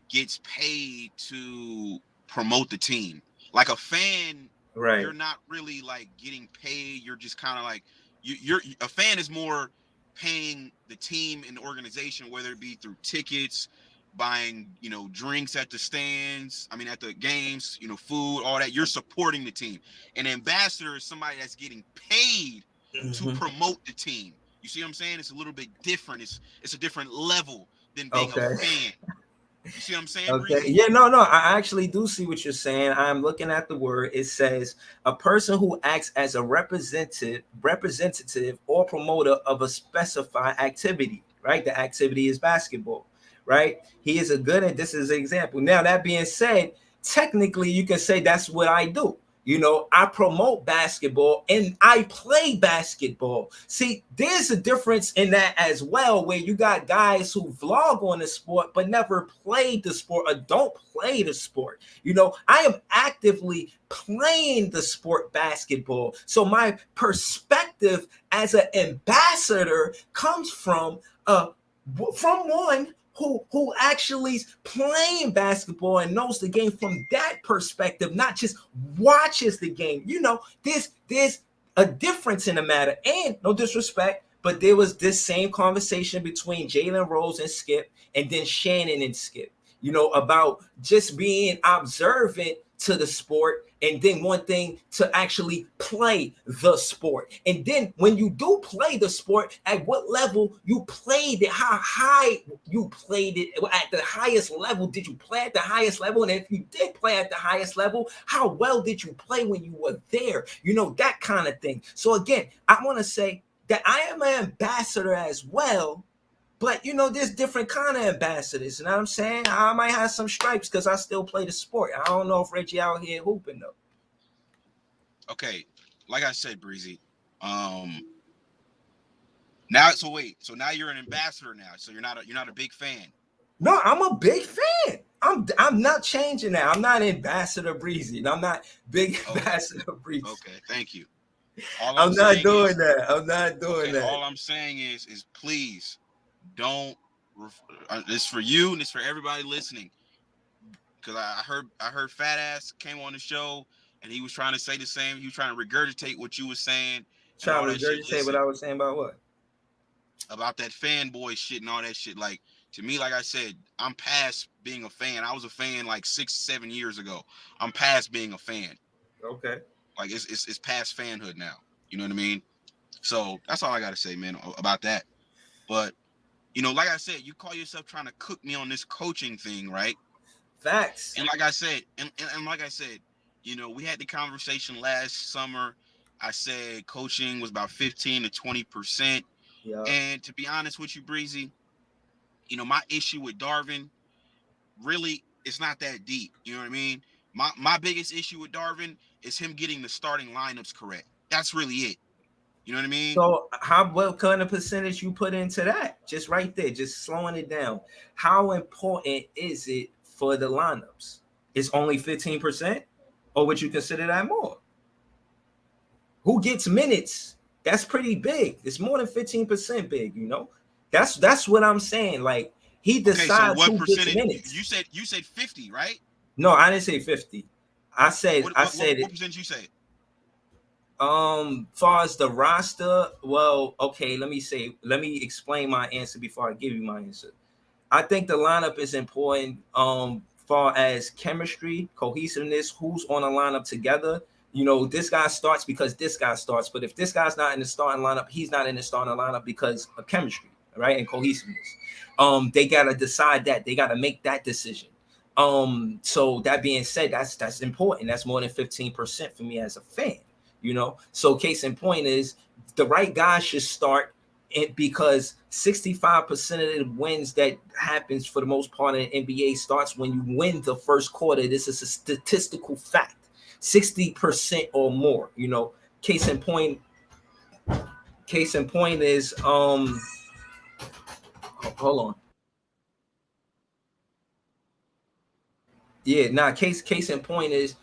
gets paid to promote the team. Like a fan, right? You're not really like getting paid. You're just kind of like you're a fan is more paying the team and the organization, whether it be through tickets, buying, you know, drinks at the stands, I mean at the games, you know, food, all that. You're supporting the team. An ambassador is somebody that's getting paid to promote the team. You see what I'm saying? It's a little bit different. It's a different level than being a fan. You see what I'm saying? Okay. Breezy? Yeah, no, I actually do see what you're saying. I'm looking at the word. It says a person who acts as a representative or promoter of a specified activity, right? The activity is basketball, right? He is a good, and this is an example. Now, that being said, technically you can say that's what I do. You know, I promote basketball and I play basketball. See, there's a difference in that as well, where you got guys who vlog on the sport but never played the sport or don't play the sport. You know, I am actively playing the sport basketball. So my perspective as an ambassador comes from one who actually is playing basketball and knows the game from that perspective, not just watches the game. You know, there's a difference in the matter. And no disrespect, but there was this same conversation between Jalen Rose and Skip, and then Shannon and Skip, you know, about just being observant to the sport, and then one thing to actually play the sport. And then when you do play the sport, at what level you played it, how high you played it, at the highest level. Did you play at the highest level? And if you did play at the highest level, how well did you play when you were there? You know, that kind of thing. So again, I want to say that I am an ambassador as well. But, you know, there's different kind of ambassadors. You know what I'm saying? I might have some stripes because I still play the sport. I don't know if Reggie out here hooping, though. Okay. Like I said, Breezy. So now you're an ambassador now. So you're not a big fan. No, I'm a big fan. I'm not changing that. I'm not Ambassador Breezy. I'm not big Ambassador Breezy. Okay, thank you. I'm not doing that. I'm not doing that. All I'm saying is please don't. This for you and it's for everybody listening. Because I heard Fat Ass came on the show and he was trying to say the same. He was trying to regurgitate what you were saying. Trying to regurgitate what I was saying about what? About that fanboy shit and all that shit. Like, to me, like I said, I'm past being a fan. I was a fan like 6-7 years ago. I'm past being a fan. Okay. Like it's past fanhood now. You know what I mean? So that's all I gotta say, man, about that. But you know, like I said, you call yourself trying to cook me on this coaching thing, right? Facts. And like I said, you know, we had the conversation last summer. I said coaching was about 15 to 20%. Yeah. And to be honest with you, Breezy, you know, my issue with Darvin, really, it's not that deep. You know what I mean? My biggest issue with Darvin is him getting the starting lineups correct. That's really it. You know what I mean? So what kind of percentage you put into that? Just right there, just slowing it down. How important is it for the lineups? It's only 15%? Or would you consider that more? Who gets minutes? That's pretty big. It's more than 15% big, you know? That's what I'm saying. Like, he decides so what who percentage, gets minutes. You said 50, right? No, I didn't say 50. I said what percentage you say? Far as the roster, well, okay, let me explain my answer before I give you my answer. I think the lineup is important far as chemistry, cohesiveness, who's on a lineup together. You know, this guy starts because this guy starts, but if this guy's not in the starting lineup, he's not in the starting lineup because of chemistry, right? And cohesiveness. They gotta decide that. They gotta make that decision. So that being said, that's important. That's more than 15% for me as a fan. You know, so case in point is the right guy should start because 65% of the wins that happens for the most part in the NBA starts when you win the first quarter. This is a statistical fact. 60% or more. You know, case in point is hold on. Yeah, case in point is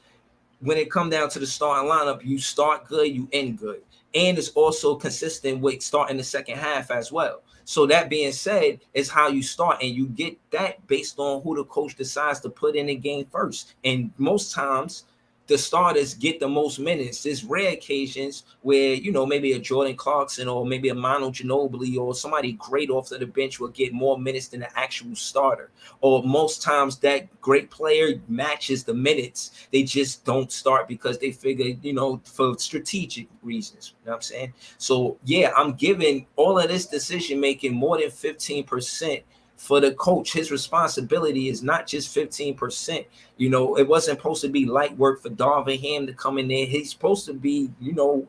when it come down to the starting lineup, you start good, you end good. And it's also consistent with starting the second half as well. So that being said, it's how you start, and you get that based on who the coach decides to put in the game first. And most times the starters get the most minutes. There's rare occasions where, you know, maybe a Jordan Clarkson or maybe a Manu Ginobili or somebody great off of the bench will get more minutes than the actual starter. Or most times that great player matches the minutes. They just don't start because they figure, you know, for strategic reasons. You know what I'm saying? So, yeah, I'm giving all of this decision making more than 15% for the coach. His responsibility is not just 15%. You know, it wasn't supposed to be light work for Darvin Ham to come in there. He's supposed to be, you know,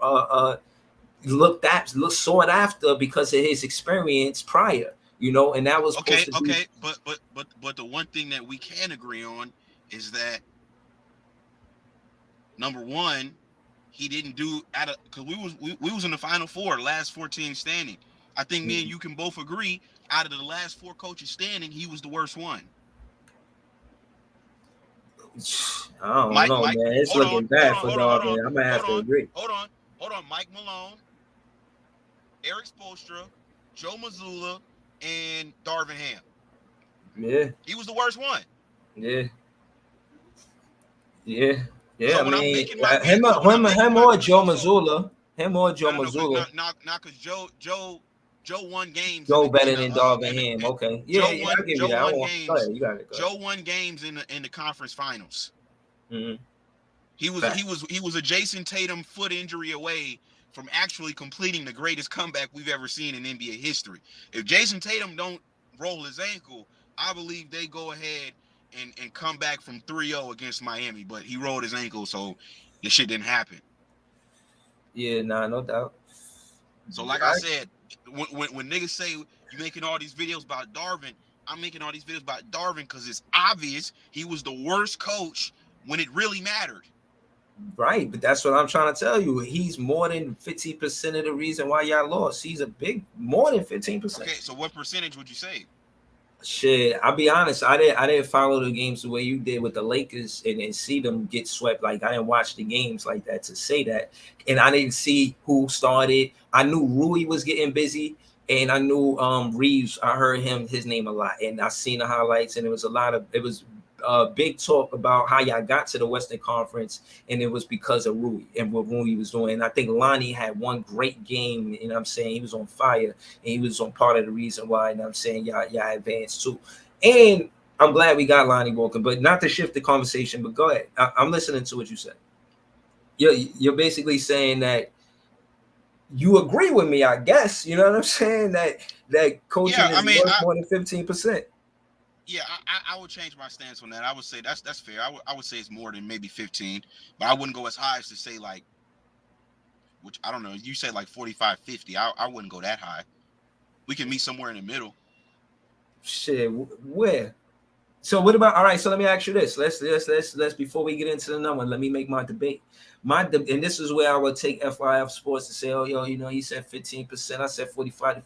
sought after because of his experience prior. You know, and that was okay. Be... But the one thing that we can agree on is that number one, he didn't do because we was in the Final Four, last 14 standing. I think me and you can both agree, out of the last 4 coaches standing, he was the worst one. I don't know, man. It's looking bad for Darvin. I'm gonna have to agree. Hold on. Mike Malone, Eric Spoelstra, Joe Mazzulla, and Darvin Ham. Yeah. He was the worst one. Yeah. So I mean, him or Joe Mazzulla. Not because Joe won games. Joe better than Darvin Ham. Okay. Yeah, I'll give you that. You got it. Joe won games in the conference finals. Mm-hmm. He was a Jason Tatum foot injury away from actually completing the greatest comeback we've ever seen in NBA history. If Jason Tatum don't roll his ankle, I believe they go ahead and come back from 3-0 against Miami. But he rolled his ankle, so this shit didn't happen. Yeah, no doubt. So like I said, when niggas say you making all these videos about Darvin, I'm making all these videos about Darvin because it's obvious he was the worst coach when it really mattered. Right, but that's what I'm trying to tell you. He's more than 50% of the reason why y'all lost. He's more than 15%. Okay, so what percentage would you say? Shit, I'll be honest. I didn't follow the games the way you did with the Lakers and see them get swept. Like, I didn't watch the games like that to say that. And I didn't see who started. I knew Rui was getting busy, and I knew Reeves. I heard his name a lot, and I seen the highlights, and it was big talk about how y'all got to the Western Conference, and it was because of Rui and what Rui was doing. And I think Lonnie had one great game, you know what I'm saying? He was on fire, and he was on part of the reason why, you know what I'm saying, y'all advanced too. And I'm glad we got Lonnie Walker, but not to shift the conversation, but go ahead. I'm listening to what you said. You're basically saying that you agree with me, I guess, you know what I'm saying? That coaching is worth more than 15%. Yeah, I would change my stance on that. I would say that's fair. I would say it's more than maybe 15, but I wouldn't go as high as to say like, which I don't know. You said like 45, 50. I wouldn't go that high. We can meet somewhere in the middle. Shit, where? So what about? All right. So let me ask you this. Let's before we get into the number, let me make my debate. And this is where I would take FYF Sports to say, oh, yo, you know, he said 15%. I said 40 to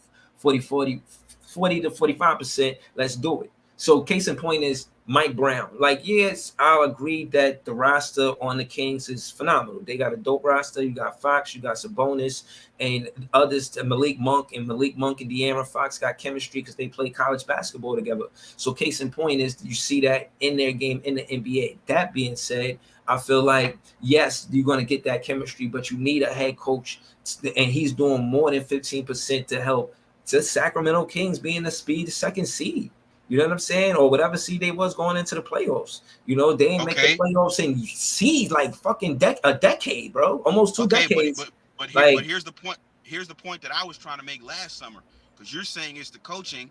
45%. Let's do it. So case in point is Mike Brown. Like, yes, I'll agree that the roster on the Kings is phenomenal. They got a dope roster. You got Fox, you got Sabonis, and others, Malik Monk and De'Aaron Fox got chemistry because they play college basketball together. So case in point is you see that in their game in the NBA. That being said, I feel like, yes, you're going to get that chemistry, but you need a head coach, and he's doing more than 15% to help the Sacramento Kings being the second seed. You know what I'm saying? Or whatever seed they was going into the playoffs. You know, they ain't make the playoffs in seed like fucking a decade, bro. Almost 2 decades. But here's the point. Here's the point that I was trying to make last summer, because you're saying it's the coaching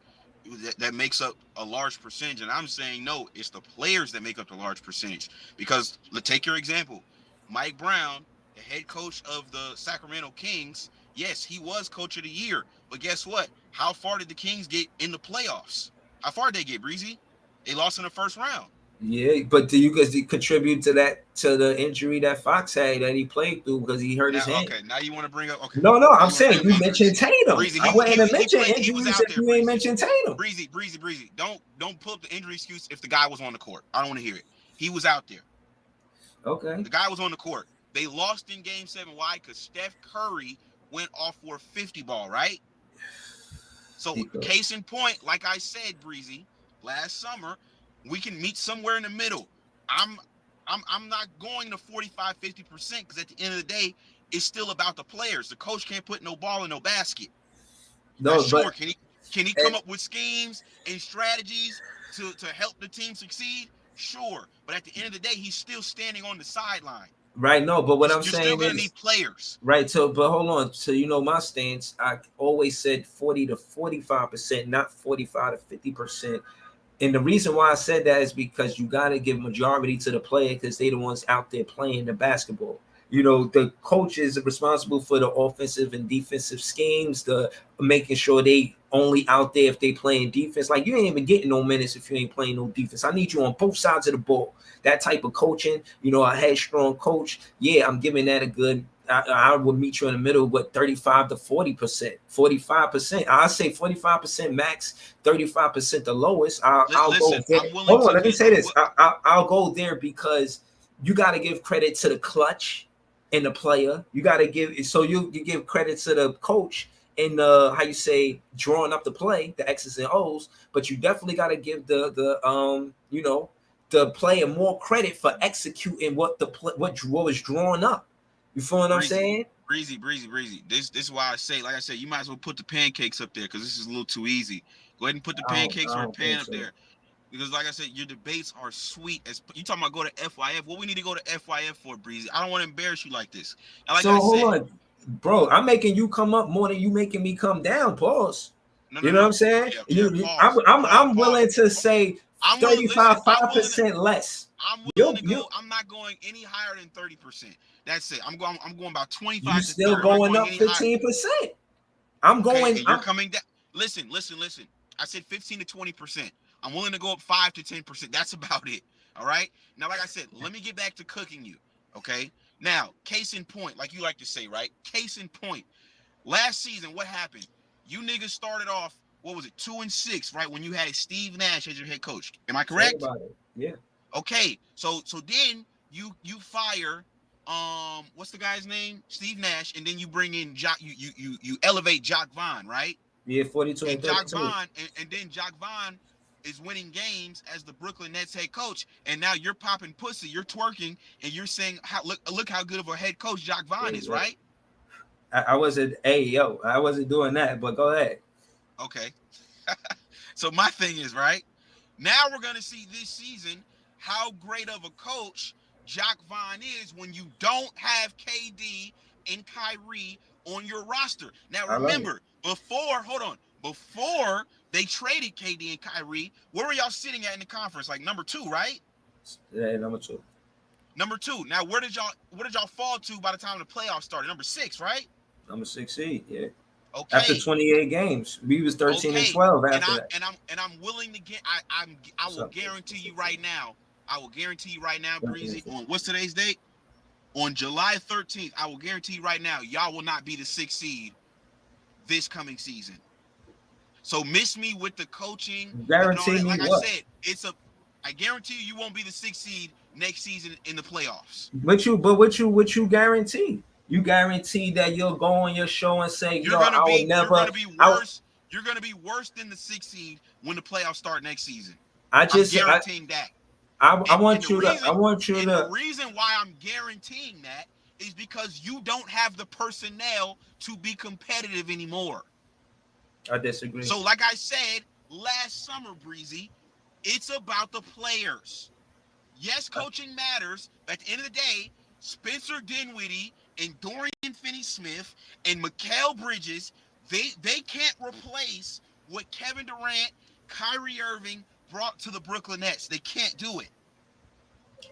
that makes up a large percentage, and I'm saying no, it's the players that make up the large percentage. Because let's take your example, Mike Brown, the head coach of the Sacramento Kings, Yes, he was coach of the year. But guess what? How far did the Kings get in the playoffs? How far did they get, Breezy? They lost in the first round. Yeah, but do you guys contribute to the injury that Fox had that he played through because he hurt his hand? Okay, now you want to bring up. Okay, No, now I'm saying you mentioned Tatum. Breezy, I wouldn't have he mentioned played, he was injuries out if there, you ain't Breezy. mentioned Tatum. Breezy. Don't pull up the injury excuse if the guy was on the court. I don't want to hear it. He was out there. Okay. The guy was on the court. They lost in Game 7. Why? Because Steph Curry went off for a 50 ball, right? So, case in point, like I said, Breezy, last summer, we can meet somewhere in the middle. I'm not going to 45, 50% because at the end of the day, it's still about the players. The coach can't put no ball in no basket. No, sure. but Can he come up with schemes and strategies to help the team succeed? Sure. But at the end of the day, he's still standing on the sideline. Right, no, but what I'm you're saying still gonna is need players. Right, so but hold on. So you know my stance, I always said 40 to 45%, not 45 to 50%. And the reason why I said that is because you got to give majority to the player because they the ones out there playing the basketball. You know, the coaches are responsible for the offensive and defensive schemes, the making sure they only out there if they playing defense. Like you ain't even getting no minutes if you ain't playing no defense. I need you on both sides of the ball. That type of coaching, you know, a headstrong coach. Yeah, I'm giving that a good. I would meet you in the middle, but 35 to 40%, 45%. I say 45% max, 35% the lowest. I'll go there. Hold on, let me say this. I'll go there because you got to give credit to the clutch and the player. You got to give so you give credit to the coach in the how you say drawing up the play, the X's and O's, but you definitely got to give the you know the player more credit for executing what was drawn up. You feel what I'm saying? Breezy. This is why I say, like I said, you might as well put the pancakes up there because this is a little too easy. Go ahead and put the pancakes or a pan up there. Because like I said, your debates are sweet. As you talking about go to FYF. What we need to go to FYF for, Breezy? I don't want to embarrass you like this. And like hold on, bro. I'm making you come up more than you making me come down. Pause. You know what I'm saying? I'm willing to say 35% less. I'm willing to go. I'm not going any higher than 30%. That's it. I'm going about 25. You still going up 15%. I'm going. You're coming down. Listen. I said 15 to 20%. I'm willing to go up 5 to 10%. That's about it. All right. Now, like I said, let me get back to cooking you. Okay. Now, case in point, like you like to say, right? Case in point. Last season, what happened? You niggas started off, what was it, 2-6, right? When you had Steve Nash as your head coach. Am I correct? Yeah. Okay. So then you fire what's the guy's name? Steve Nash, and then you bring in Jock. You elevate Jacque Vaughn, right? Yeah, 42 and Jacque Vaughn, and then Jacque Vaughn is winning games as the Brooklyn Nets head coach, and now you're popping pussy, you're twerking, and you're saying, look how good of a head coach Jacque Vaughn is, right? I wasn't, I wasn't doing that, but go ahead. Okay. So my thing is, right, now we're going to see this season how great of a coach Jacque Vaughn is when you don't have KD and Kyrie on your roster. Now, remember, before they traded KD and Kyrie, where were y'all sitting at in the conference? Like number 2, right? Yeah, number 2. Number 2. Now, where did y'all fall to by the time the playoffs started? Number 6, right? Number 6 seed, yeah. Okay. After 28 games, we was 13 and 12 after that. And I'm willing to get. I will guarantee you right now. Breezy. On what's today's date? On July 13th, I will guarantee you right now, y'all will not be the 6th seed this coming season. So miss me with the coaching. Guarantee me like what? I said, I guarantee you won't be the 6th seed next season in the playoffs. What you guarantee? You guarantee that you'll go on your show and say, you're gonna be worse than the 6th seed when the playoffs start next season. I'm guaranteeing that. I want you to. The reason why I'm guaranteeing that is because you don't have the personnel to be competitive anymore. I disagree. So, like I said last summer, Breezy, it's about the players. Yes, coaching matters, but at the end of the day, Spencer Dinwiddie and Dorian Finney-Smith and Mikal Bridges, they can't replace what Kevin Durant, Kyrie Irving brought to the Brooklyn Nets. They can't do it.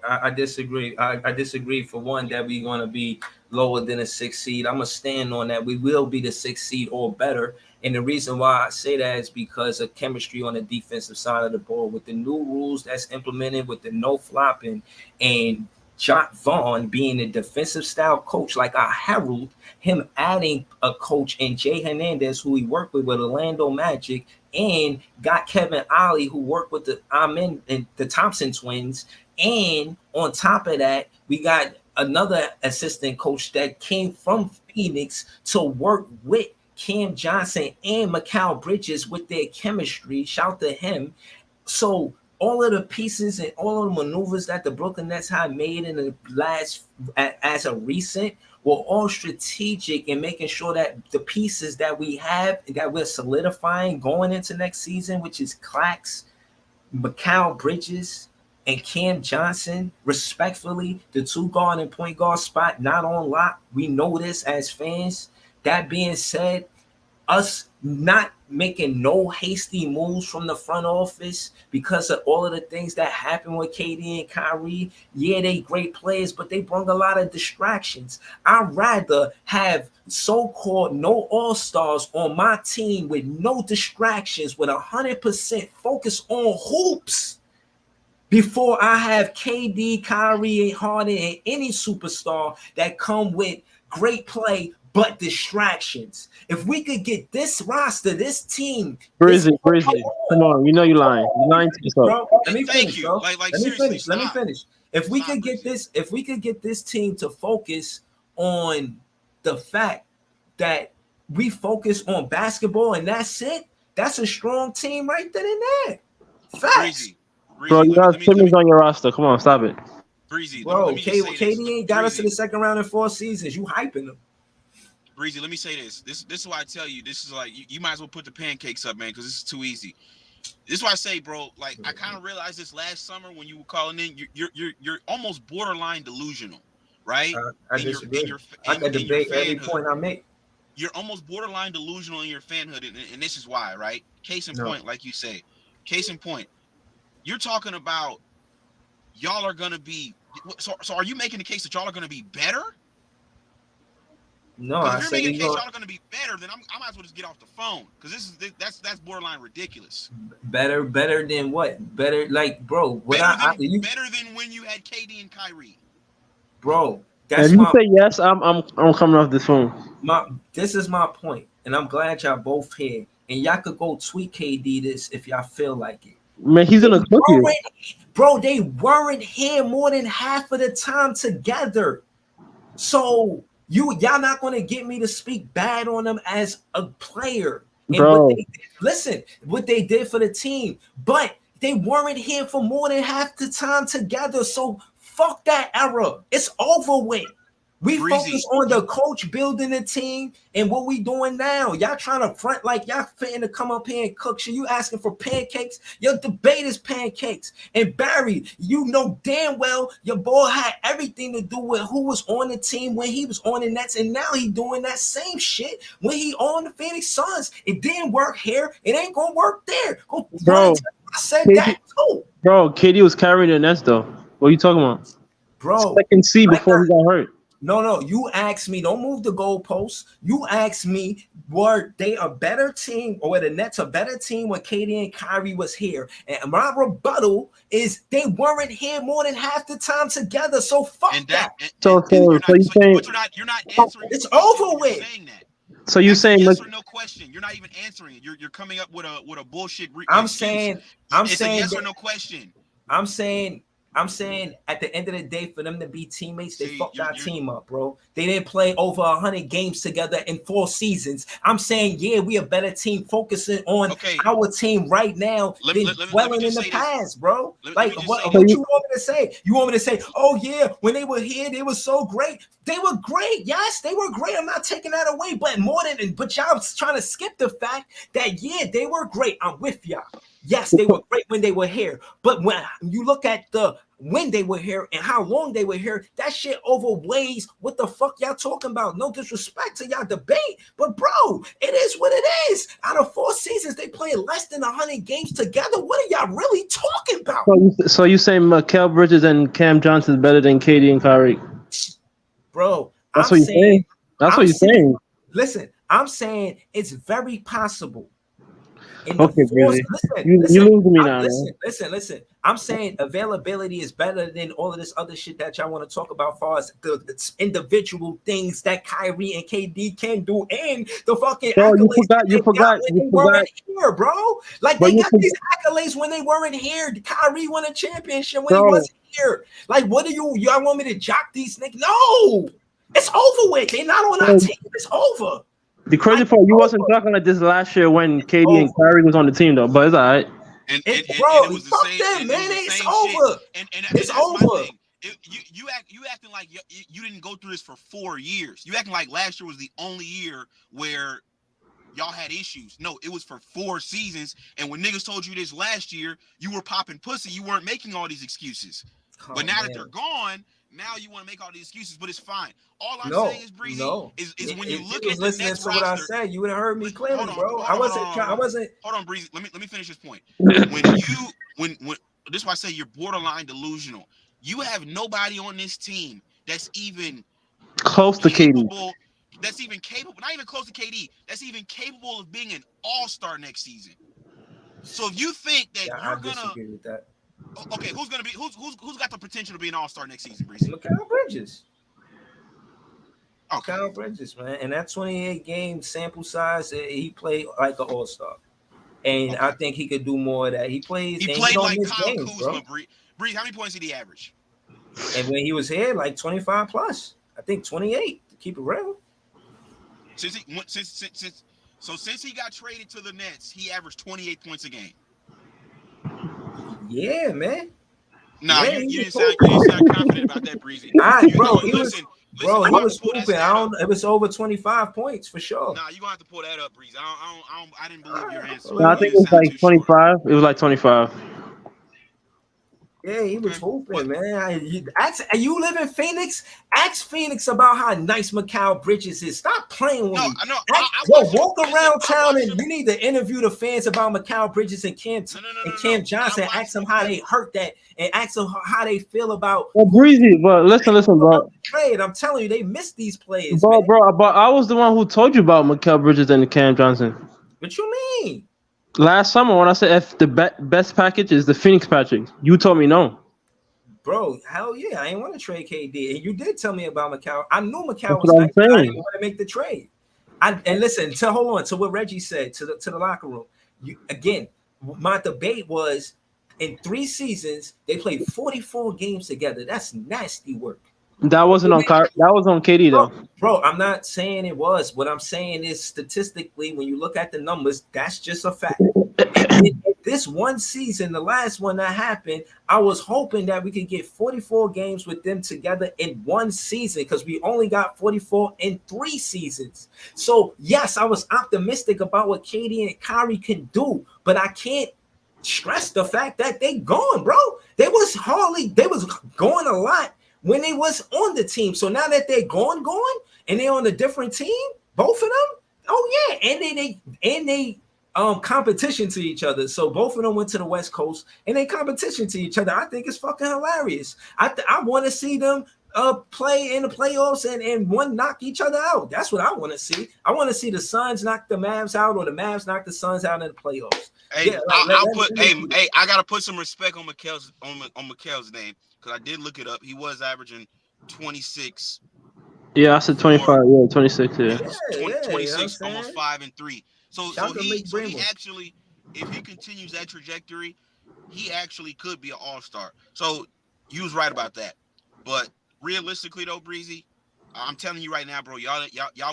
I disagree. I disagree for one that we're going to be lower than a 6 seed. I'm going to stand on that. We will be the 6 seed or better. And the reason why I say that is because of chemistry on the defensive side of the ball with the new rules that's implemented with the no flopping and Jacque Vaughn being a defensive style coach like our Harold, him adding a coach in Jay Hernandez, who he worked with Orlando Magic, and got Kevin Ollie, who worked with the Amen and the Thompson twins. And on top of that, we got another assistant coach that came from Phoenix to work with Cam Johnson and Mikal Bridges with their chemistry. Shout to him. So all of the pieces and all of the maneuvers that the Brooklyn Nets have made in the last, as a recent, were all strategic in making sure that the pieces that we have, that we're solidifying going into next season, which is Clax, Mikal Bridges, and Cam Johnson, respectfully, the 2 guard and point guard spot not on lock. We know this as fans. That being said, us not making no hasty moves from the front office because of all of the things that happened with KD and Kyrie. Yeah, they great players, but they bring a lot of distractions. I'd rather have so-called no all-stars on my team with no distractions, with 100% focus on hoops, before I have KD, Kyrie, and Harden, and any superstar that come with great play but distractions. If we could get this roster, this team, Brizzy, come on, you know you're lying. You're lying to yourself. Bro, let me Thank finish, you. bro. Like, let me finish. seriously, Let me stop. finish. If we Stop, could get Brizzy. this, if we could get this team to focus on the fact that we focus on basketball and that's it, that's a strong team right then and there. Facts. Bro, you got Simmons on your roster. Come on, stop it. Breezy, Bro, let me just say this. KD ain't got us to Breezy, the second round in 4 seasons. You hyping them. Breezy, let me say this. This is why I tell you. This is like you might as well put the pancakes up, man, because this is too easy. This is why I say, bro. Like I kind of realized this last summer when you were calling in. You're almost borderline delusional, right? I disagree. I can debate every point I make. You're almost borderline delusional in your fanhood, and this is why, right? Case in point, like you say. Case in point, you're talking about y'all are gonna be. So are you making the case that y'all are gonna be better? No, I if you're say making a case y'all are gonna be better, then I might as well just get off the phone because that's borderline ridiculous. better than what? Better, like, bro. What better than when you had KD and Kyrie. Bro, that's if you say yes, I'm coming off this phone. This is my point, and I'm glad y'all both here. And y'all could go tweet KD this if y'all feel like it. Man, he's gonna cook you. Bro, they weren't here more than half of the time together. So y'all not gonna get me to speak bad on them as a player. And bro, what they did for the team, but they weren't here for more than half the time together. So fuck that era. It's over with. We focus on the coach building the team and what we doing now. Y'all trying to front like y'all fitting to come up here and cook shit. You asking for pancakes? Your debate is pancakes. And Barry, you know damn well your boy had everything to do with who was on the team when he was on the Nets, and now he doing that same shit when he on the Phoenix Suns. It didn't work here. It ain't gonna work there. Bro, I said that too. Bro, KD was carrying the Nets though. What are you talking about? Bro, second seed before he got hurt. No, you asked me, don't move the goalposts. You asked me, were they a better team or were the Nets a better team when KD and Kyrie was here? And my rebuttal is they weren't here more than half the time together. So fuck that. So you're not answering. It's over with. So you're saying yes or no question. You're not even answering it. You're coming up with a bullshit. I'm saying it's a yes or no question. I'm saying at the end of the day, for them to be teammates, they fucked our team up, bro. They didn't play over 100 games together in 4 seasons. I'm saying, yeah, we a better team focusing on our team right now than dwelling in the past, bro. What you want me to say? You want me to say, oh, yeah, when they were here, they were so great. They were great. Yes, they were great. I'm not taking that away. But y'all trying to skip the fact that, yeah, they were great. I'm with y'all. Yes, they were great when they were here, but when you look at when they were here and how long they were here, that shit overweighs what the fuck y'all talking about. No disrespect to y'all debate, but bro, it is what it is. Out of 4 seasons, they played less than 100 games together. What are y'all really talking about? So you saying Mikal Bridges and Cam Johnson is better than KD and Kyrie? Bro, That's what you're saying. That's what you're saying. Listen, I'm saying it's very possible. Okay, Breezy. You lose me now. Listen. I'm saying availability is better than all of this other shit that y'all want to talk about, far as the individual things that Kyrie and KD can do, and the fucking accolades. You forgot when they weren't here, bro. Like they got these accolades when they weren't here. Kyrie won a championship when he wasn't here. Like, what do y'all want me to jock these niggas? No, it's over with. They're not on our team. It's over. The crazy part, you wasn't talking like this last year when KD and Kyrie was on the team, though. But it's all right. And bro, it was fuck the same, that, man. It's over. It's over. You acting like you didn't go through this for 4 years. You acting like last year was the only year where y'all had issues. No, it was for 4 seasons. And when niggas told you this last year, you were popping pussy. You weren't making all these excuses. But now that they're gone, now you want to make all these excuses, but it's fine. All I'm saying is, Breezy, is when you look at the Nets roster. What I said, you would have heard me clearly, bro. I wasn't. Hold on, Breezy. Let me finish this point. when this is why I say you're borderline delusional. You have nobody on this team that's even close to KD. That's even capable, not even close to KD. That's even capable of being an all-star next season. So if you think that you're gonna disagree with that. Okay, who's got the potential to be an all-star next season, Breezy? Mikal Bridges. Okay. Mikal Bridges, man. And that 28 game sample size, he played like an all-star. And I think he could do more of that. He played like Kyle Kuzma, Breeze. How many points did he average? And when he was here, like 25 plus. I think 28 to keep it real. Since he got traded to the Nets, he averaged 28 points a game. Yeah, man. Nah, you didn't sound confident about that, Breezy. Bro, he was hooping. It was over 25 points for sure. Nah, you gonna have to pull that up, Breezy. I didn't believe your answer. No, I think it was like 25. It was like 25. Yeah, he was hooping, man. You live in Phoenix? Ask Phoenix about how nice Mikal Bridges is. Stop playing with me. Walk around town and you need to interview the fans about Mikal Bridges and Cam Johnson. Ask them how they hurt that and ask them how they feel about. Well, Breezy, but listen, bro. Trade. I'm telling you, they miss these players, bro. But I was the one who told you about Mikal Bridges and Cam Johnson. What you mean? Last summer, when I said if the best package is the Phoenix package, you told me no. Bro, hell yeah, I ain't want to trade KD. And you did tell me about Mikal. I knew Mikal was nice, but I didn't want to make the trade. And listen, hold on to what Reggie said to the locker room. My debate was in 3 seasons, they played 44 games together. That's nasty work. That wasn't on that was on KD though. Bro, I'm not saying it was. What I'm saying is statistically, when you look at the numbers, that's just a fact. This one season, the last one that happened, I was hoping that we could get 44 games with them together in one season because we only got 44 in 3 seasons. So yes, I was optimistic about what KD and Kyrie can do, but I can't stress the fact that they gone, bro. They was going a lot when they was on the team. So now that they're gone, and they're on a different team, both of them, oh yeah, and they competition to each other. So both of them went to the West Coast and they competition to each other. I think it's fucking hilarious. I want to see them play in the playoffs and one knock each other out. That's what I want to see. I want to see the Suns knock the Mavs out or the Mavs knock the Suns out in the playoffs. Hey, yeah, I gotta put some respect on Mikal's name because I did look it up. He was averaging 26. Yeah, I said 25. Yeah, 26. Yeah, 26, almost 5 and 3. So he actually, if he continues that trajectory, he actually could be an all-star. So you was right about that. But realistically, though, Breezy, I'm telling you right now, bro, y'all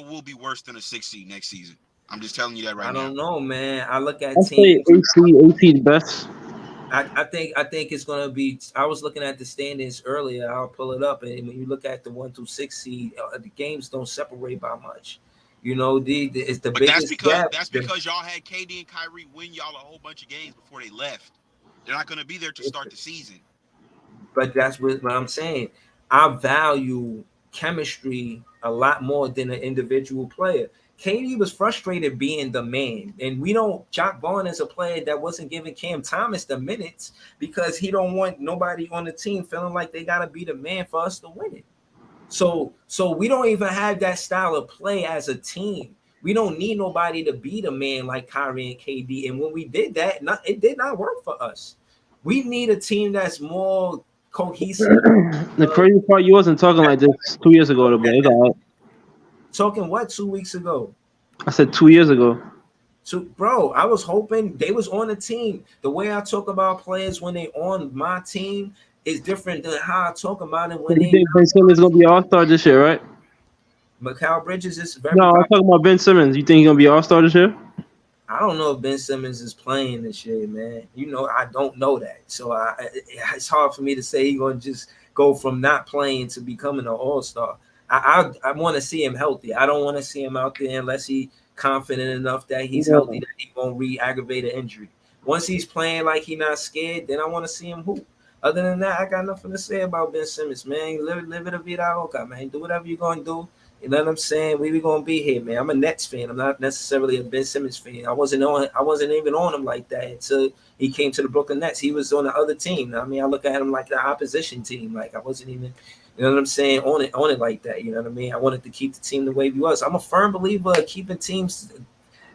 will be worse than a 6 seed next season. I'm just telling you that right now. I don't know, man. I look at teams. AC best. I think it's gonna be. I was looking at the standings earlier. I'll pull it up, and when you look at the 1 through 6 seed, the games don't separate by much. You know, it's the But biggest gap. that's because y'all had KD and Kyrie win y'all a whole bunch of games before they left. They're not going to be there to start the season. But that's what I'm saying. I value chemistry a lot more than an individual player. KD was frustrated being the man, and we don't. Jock Vaughn is a player that wasn't giving Cam Thomas the minutes because he don't want nobody on the team feeling like they gotta be the man for us to win it. So we don't even have that style of play as a team. We don't need nobody to be the man like Kyrie and KD. And when we did that, it did not work for us. We need a team that's more cohesive. The crazy part, you wasn't talking like this 2 years ago, bro. Talking what 2 weeks ago? I said 2 years ago. So, bro, I was hoping they was on the team. The way I talk about players when they on my team is different than how I talk about it when You think Ben Simmons gonna be an all-star this year, right? Mikal Bridges is very. No, I'm talking about Ben Simmons. You think he's gonna be an all-star this year? I don't know if Ben Simmons is playing this year, man. You know, I don't know that. So it's hard for me to say he's going to just go from not playing to becoming an all-star. I want to see him healthy. I don't want to see him out there unless he's confident enough that he's healthy, that he won't re-aggravate an injury. Once he's playing like he's not scared, then I want to see him hoop. Other than that, I got nothing to say about Ben Simmons, man. Live it a vida loca, man. Do whatever you're going to do. You know what I'm saying? We gonna be here, man. I'm a Nets fan. I'm not necessarily a Ben Simmons fan. I wasn't even on him like that until he came to the Brooklyn Nets. He was on the other team. I mean, I look at him like the opposition team. Like I wasn't even, you know what I'm saying, on it like that. You know what I mean? I wanted to keep the team the way he was. I'm a firm believer of keeping teams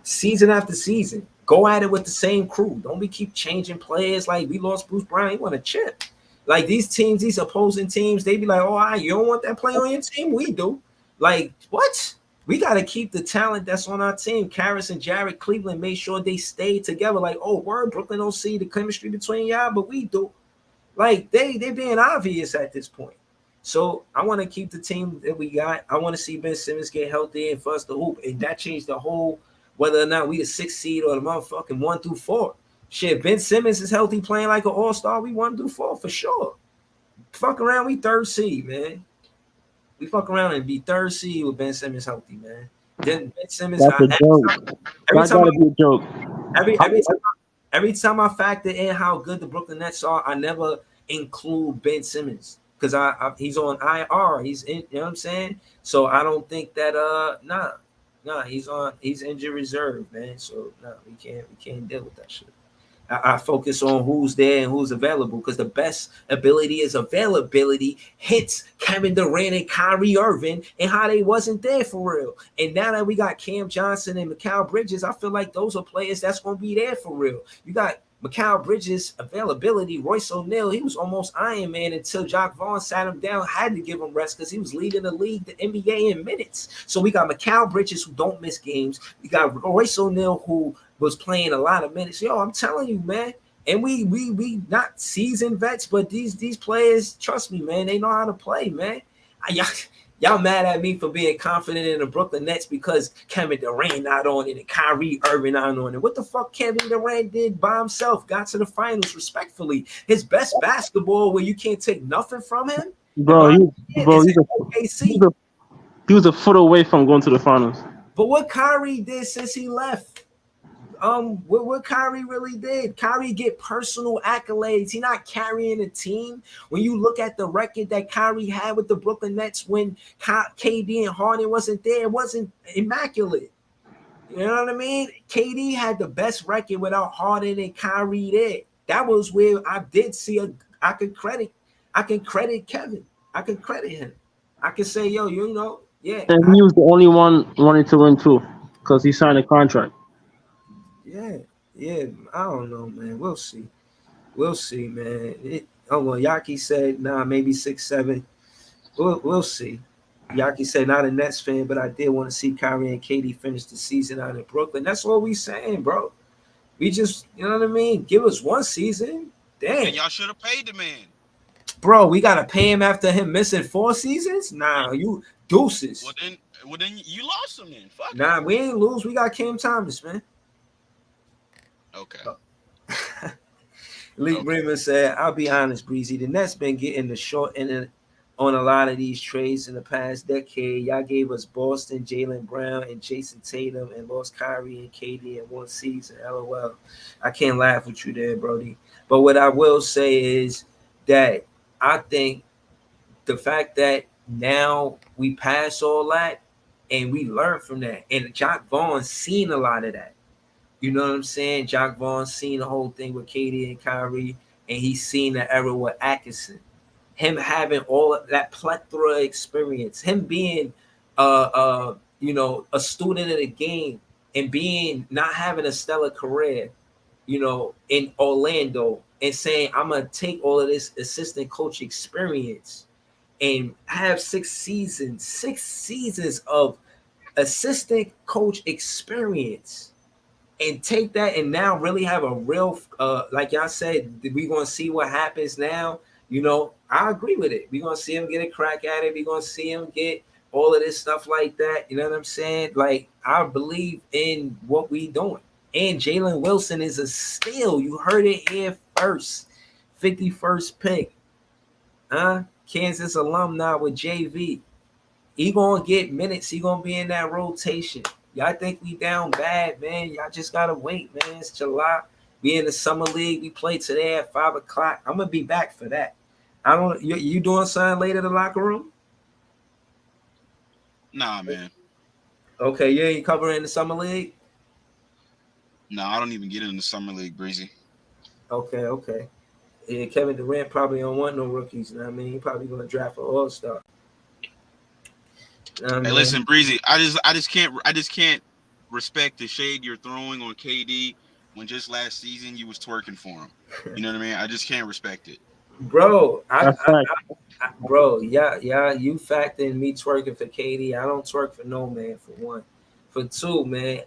season after season. Go at it with the same crew. Don't be keep changing players. Like we lost Bruce Brown. He want a chip. Like these teams, these opposing teams, they be like, oh, you don't want that player on your team? We do. Like, what? We got to keep the talent that's on our team. Karras and Jared Cleveland made sure they stayed together. Like, oh, word, Brooklyn don't see the chemistry between y'all, but we do. Like, they being obvious at this point. So I want to keep the team that we got. I want to see Ben Simmons get healthy and for us to hoop. And that changed the whole, whether or not we the 6th seed or the motherfucking 1 through 4. Shit, Ben Simmons is healthy playing like an all-star. We 1 through 4 for sure. Fuck around, we 3rd seed, man. We fuck around and be 3rd seed with Ben Simmons healthy, man. Then Ben Simmons. That's a joke. That gotta be a joke. Every time I factor in how good the Brooklyn Nets are, I never include Ben Simmons because he's on IR. He's in, you know what I'm saying? So I don't think that he's injured reserve, man. So we can't deal with that shit. I focus on who's there and who's available because the best ability is availability. Hence Kevin Durant and Kyrie Irving and how they wasn't there for real. And now that we got Cam Johnson and Mikal Bridges, I feel like those are players that's going to be there for real. You got Mikal Bridges availability. Royce O'Neal, he was almost Iron Man until Jock Vaughn sat him down, had to give him rest because he was leading the league, the NBA in minutes. So we got Mikal Bridges who don't miss games. We got Royce O'Neal who was playing a lot of minutes. Yo, I'm telling you, man. And we not seasoned vets, but these players, trust me, man, they know how to play, man. Y'all mad at me for being confident in the Brooklyn Nets because Kevin Durant not on it and Kyrie Irving not on it. What the fuck Kevin Durant did by himself? Got to the finals respectfully. His best basketball where you can't take nothing from him. Bro, he was a foot away from going to the finals. But what Kyrie did since he left? What Kyrie really did? Kyrie get personal accolades. He not carrying a team. When you look at the record that Kyrie had with the Brooklyn Nets when KD and Harden wasn't there, it wasn't immaculate. You know what I mean? KD had the best record without Harden and Kyrie there. That was where I did see I can credit Kevin. I can credit him. I can say, yo, you know, yeah. And he was the only one wanting to win too, because he signed a contract. Yeah, I don't know, man. We'll see, man. Yaki said, maybe 6-7. We'll see. Yaki said, not a Nets fan, but I did want to see Kyrie and KD finish the season out in Brooklyn. That's what we saying, bro. We just, you know what I mean? Give us one season. Damn. And y'all should have paid the man. Bro, we got to pay him after him missing 4 seasons? Nah, you deuces. Well, then you lost him then. Fuck it. We ain't lose. We got Cam Thomas, man. Okay. Lee Bremer said, I'll be honest, Breezy. The Nets been getting the short end on a lot of these trades in the past decade. Y'all gave us Boston, Jaylen Brown, and Jason Tatum, and lost Kyrie and KD in one season. LOL. I can't laugh with you there, Brody. But what I will say is that I think the fact that now we pass all that and we learn from that, and Jacque Vaughn's seen a lot of that. You know what I'm saying? Jacque Vaughn's seen the whole thing with KD and Kyrie, and he's seen the era with Atkinson. Him having all of that plethora of experience, him being a student of the game and being not having a stellar career, in Orlando, and saying, I'm gonna take all of this assistant coach experience and have 6 seasons of assistant coach experience, and take that and now really have a real like y'all said, we're gonna see what happens now. I agree with it. We're gonna see him get a crack at it. We're gonna see him get all of this stuff like that. You know what I'm saying? Like, I believe in what we doing. And Jalen Wilson is a steal. You heard it here first. 51st pick. Kansas alumni with JV. He gonna get minutes. He gonna be in that rotation. Y'all think we down bad, man? Y'all just gotta wait, man. It's July. We in the summer league. We play today at 5:00. I'm gonna be back for that. You doing something later in the locker room? Nah, man. Okay, you ain't covering the summer league? No, I don't even get in the summer league, Breezy. Okay. Yeah, Kevin Durant probably don't want no rookies. You know what I mean? He probably gonna draft an all-star. Hey, listen, Breezy. I just can't respect the shade you're throwing on KD when just last season you was twerking for him. You know what I mean? I just can't respect it. Bro, you factor in me twerking for KD. I don't twerk for no man, for one. For two, man,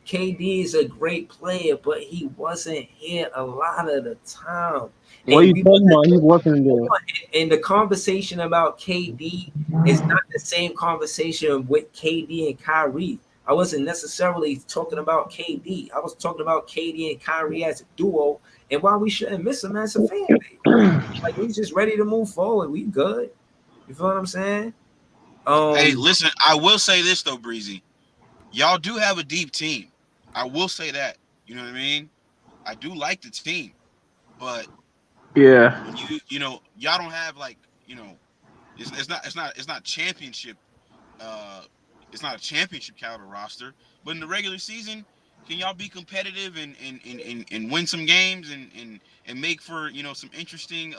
KD is a great player, but he wasn't here a lot of the time. What are you talking about? He's working there. And the conversation about KD is not the same conversation with KD and Kyrie. I wasn't necessarily talking about KD. I was talking about KD and Kyrie as a duo, and why we shouldn't miss them as a fan base. Like, we just ready to move forward. We good. You feel what I'm saying? Hey, listen, I will say this though, Breezy. Y'all do have a deep team. I will say that. You know what I mean? I do like the team, but yeah, when y'all don't have, like, it's not championship. It's not a championship caliber roster, but in the regular season, can y'all be competitive and win some games and make for some interesting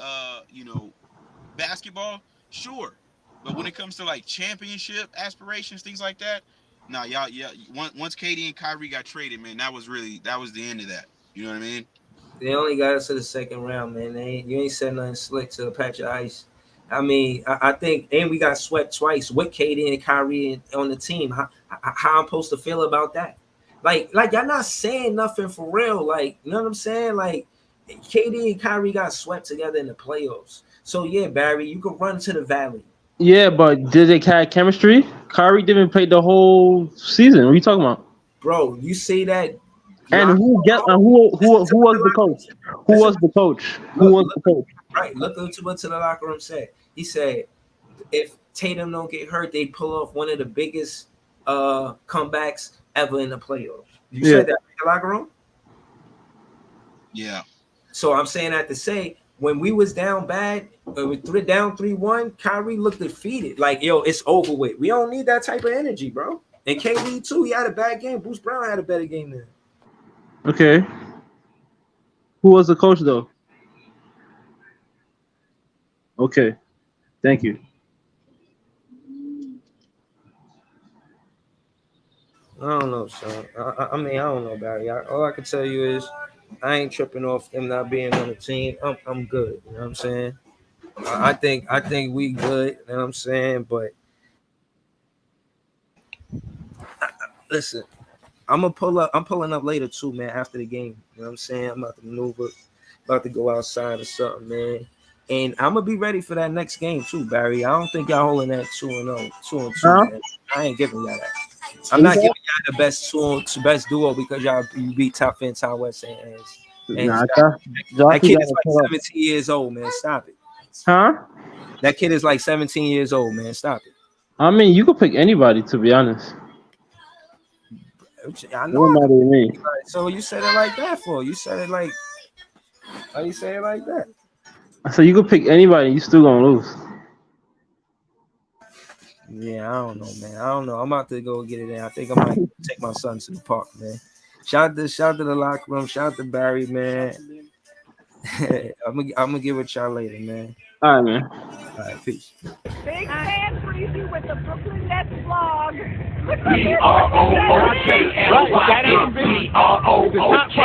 basketball? Sure, but when it comes to like championship aspirations, things like that, nah, y'all, once KD and Kyrie got traded, man, that was the end of that. You know what I mean? They only got us to the second round, man. You ain't said nothing slick to a patch of ice. I mean, I think, and we got swept twice with KD and Kyrie on the team. How I'm supposed to feel about that? Like y'all not saying nothing for real. Like, you know what I'm saying? Like, KD and Kyrie got swept together in the playoffs. So yeah, Barry, you can run to the valley. Yeah, but did they have chemistry? Kyrie didn't play the whole season. What are you talking about? Bro, you see that? And who was the coach? Who was the coach? Right. Look at what the locker room said. He said, if Tatum don't get hurt, they pull off one of the biggest comebacks ever in the playoffs. You said that in the locker room? Yeah. So I'm saying that to say, when we was down bad, down 3-1, Kyrie looked defeated. Like, yo, it's over with. We don't need that type of energy, bro. And KD too, he had a bad game. Bruce Brown had a better game than him. Okay. Who was the coach though? Okay. Thank you. I don't know, son. I mean, I don't know, Barry. All I can tell you is I ain't tripping off them not being on the team. I'm good. You know what I'm saying? I think we good. You know what I'm saying? But listen, I'm pulling up later too, man, after the game. You know what I'm saying? I'm about to maneuver, about to go outside or something, man. And I'm gonna be ready for that next game too, Barry. I don't think y'all holding that 2-0, 2-2. Man. I ain't giving y'all that. I'm not giving y'all the best duo because y'all beat Top Fin, Tom West, and Nah, that kid is like 17 years old, man. Stop it. Huh? That kid is like 17 years old, man. Stop it. I mean, you could pick anybody, to be honest. I It know. don't matter to me. So you said it like that for? You said it like, how you say it like that? So you could pick anybody, you still gonna lose. Yeah, I don't know, man. I don't know. I'm about to go get it in. I think I might take my son to the park, man. Shout out to the locker room. Shout out to Barry, man. I'm gonna get with y'all later, man. All right, man. All right, peace. Big fan Breezy with the Brooklyn Nets vlog. B-R-O-O-K-L-Y-N-B-R-O-O-K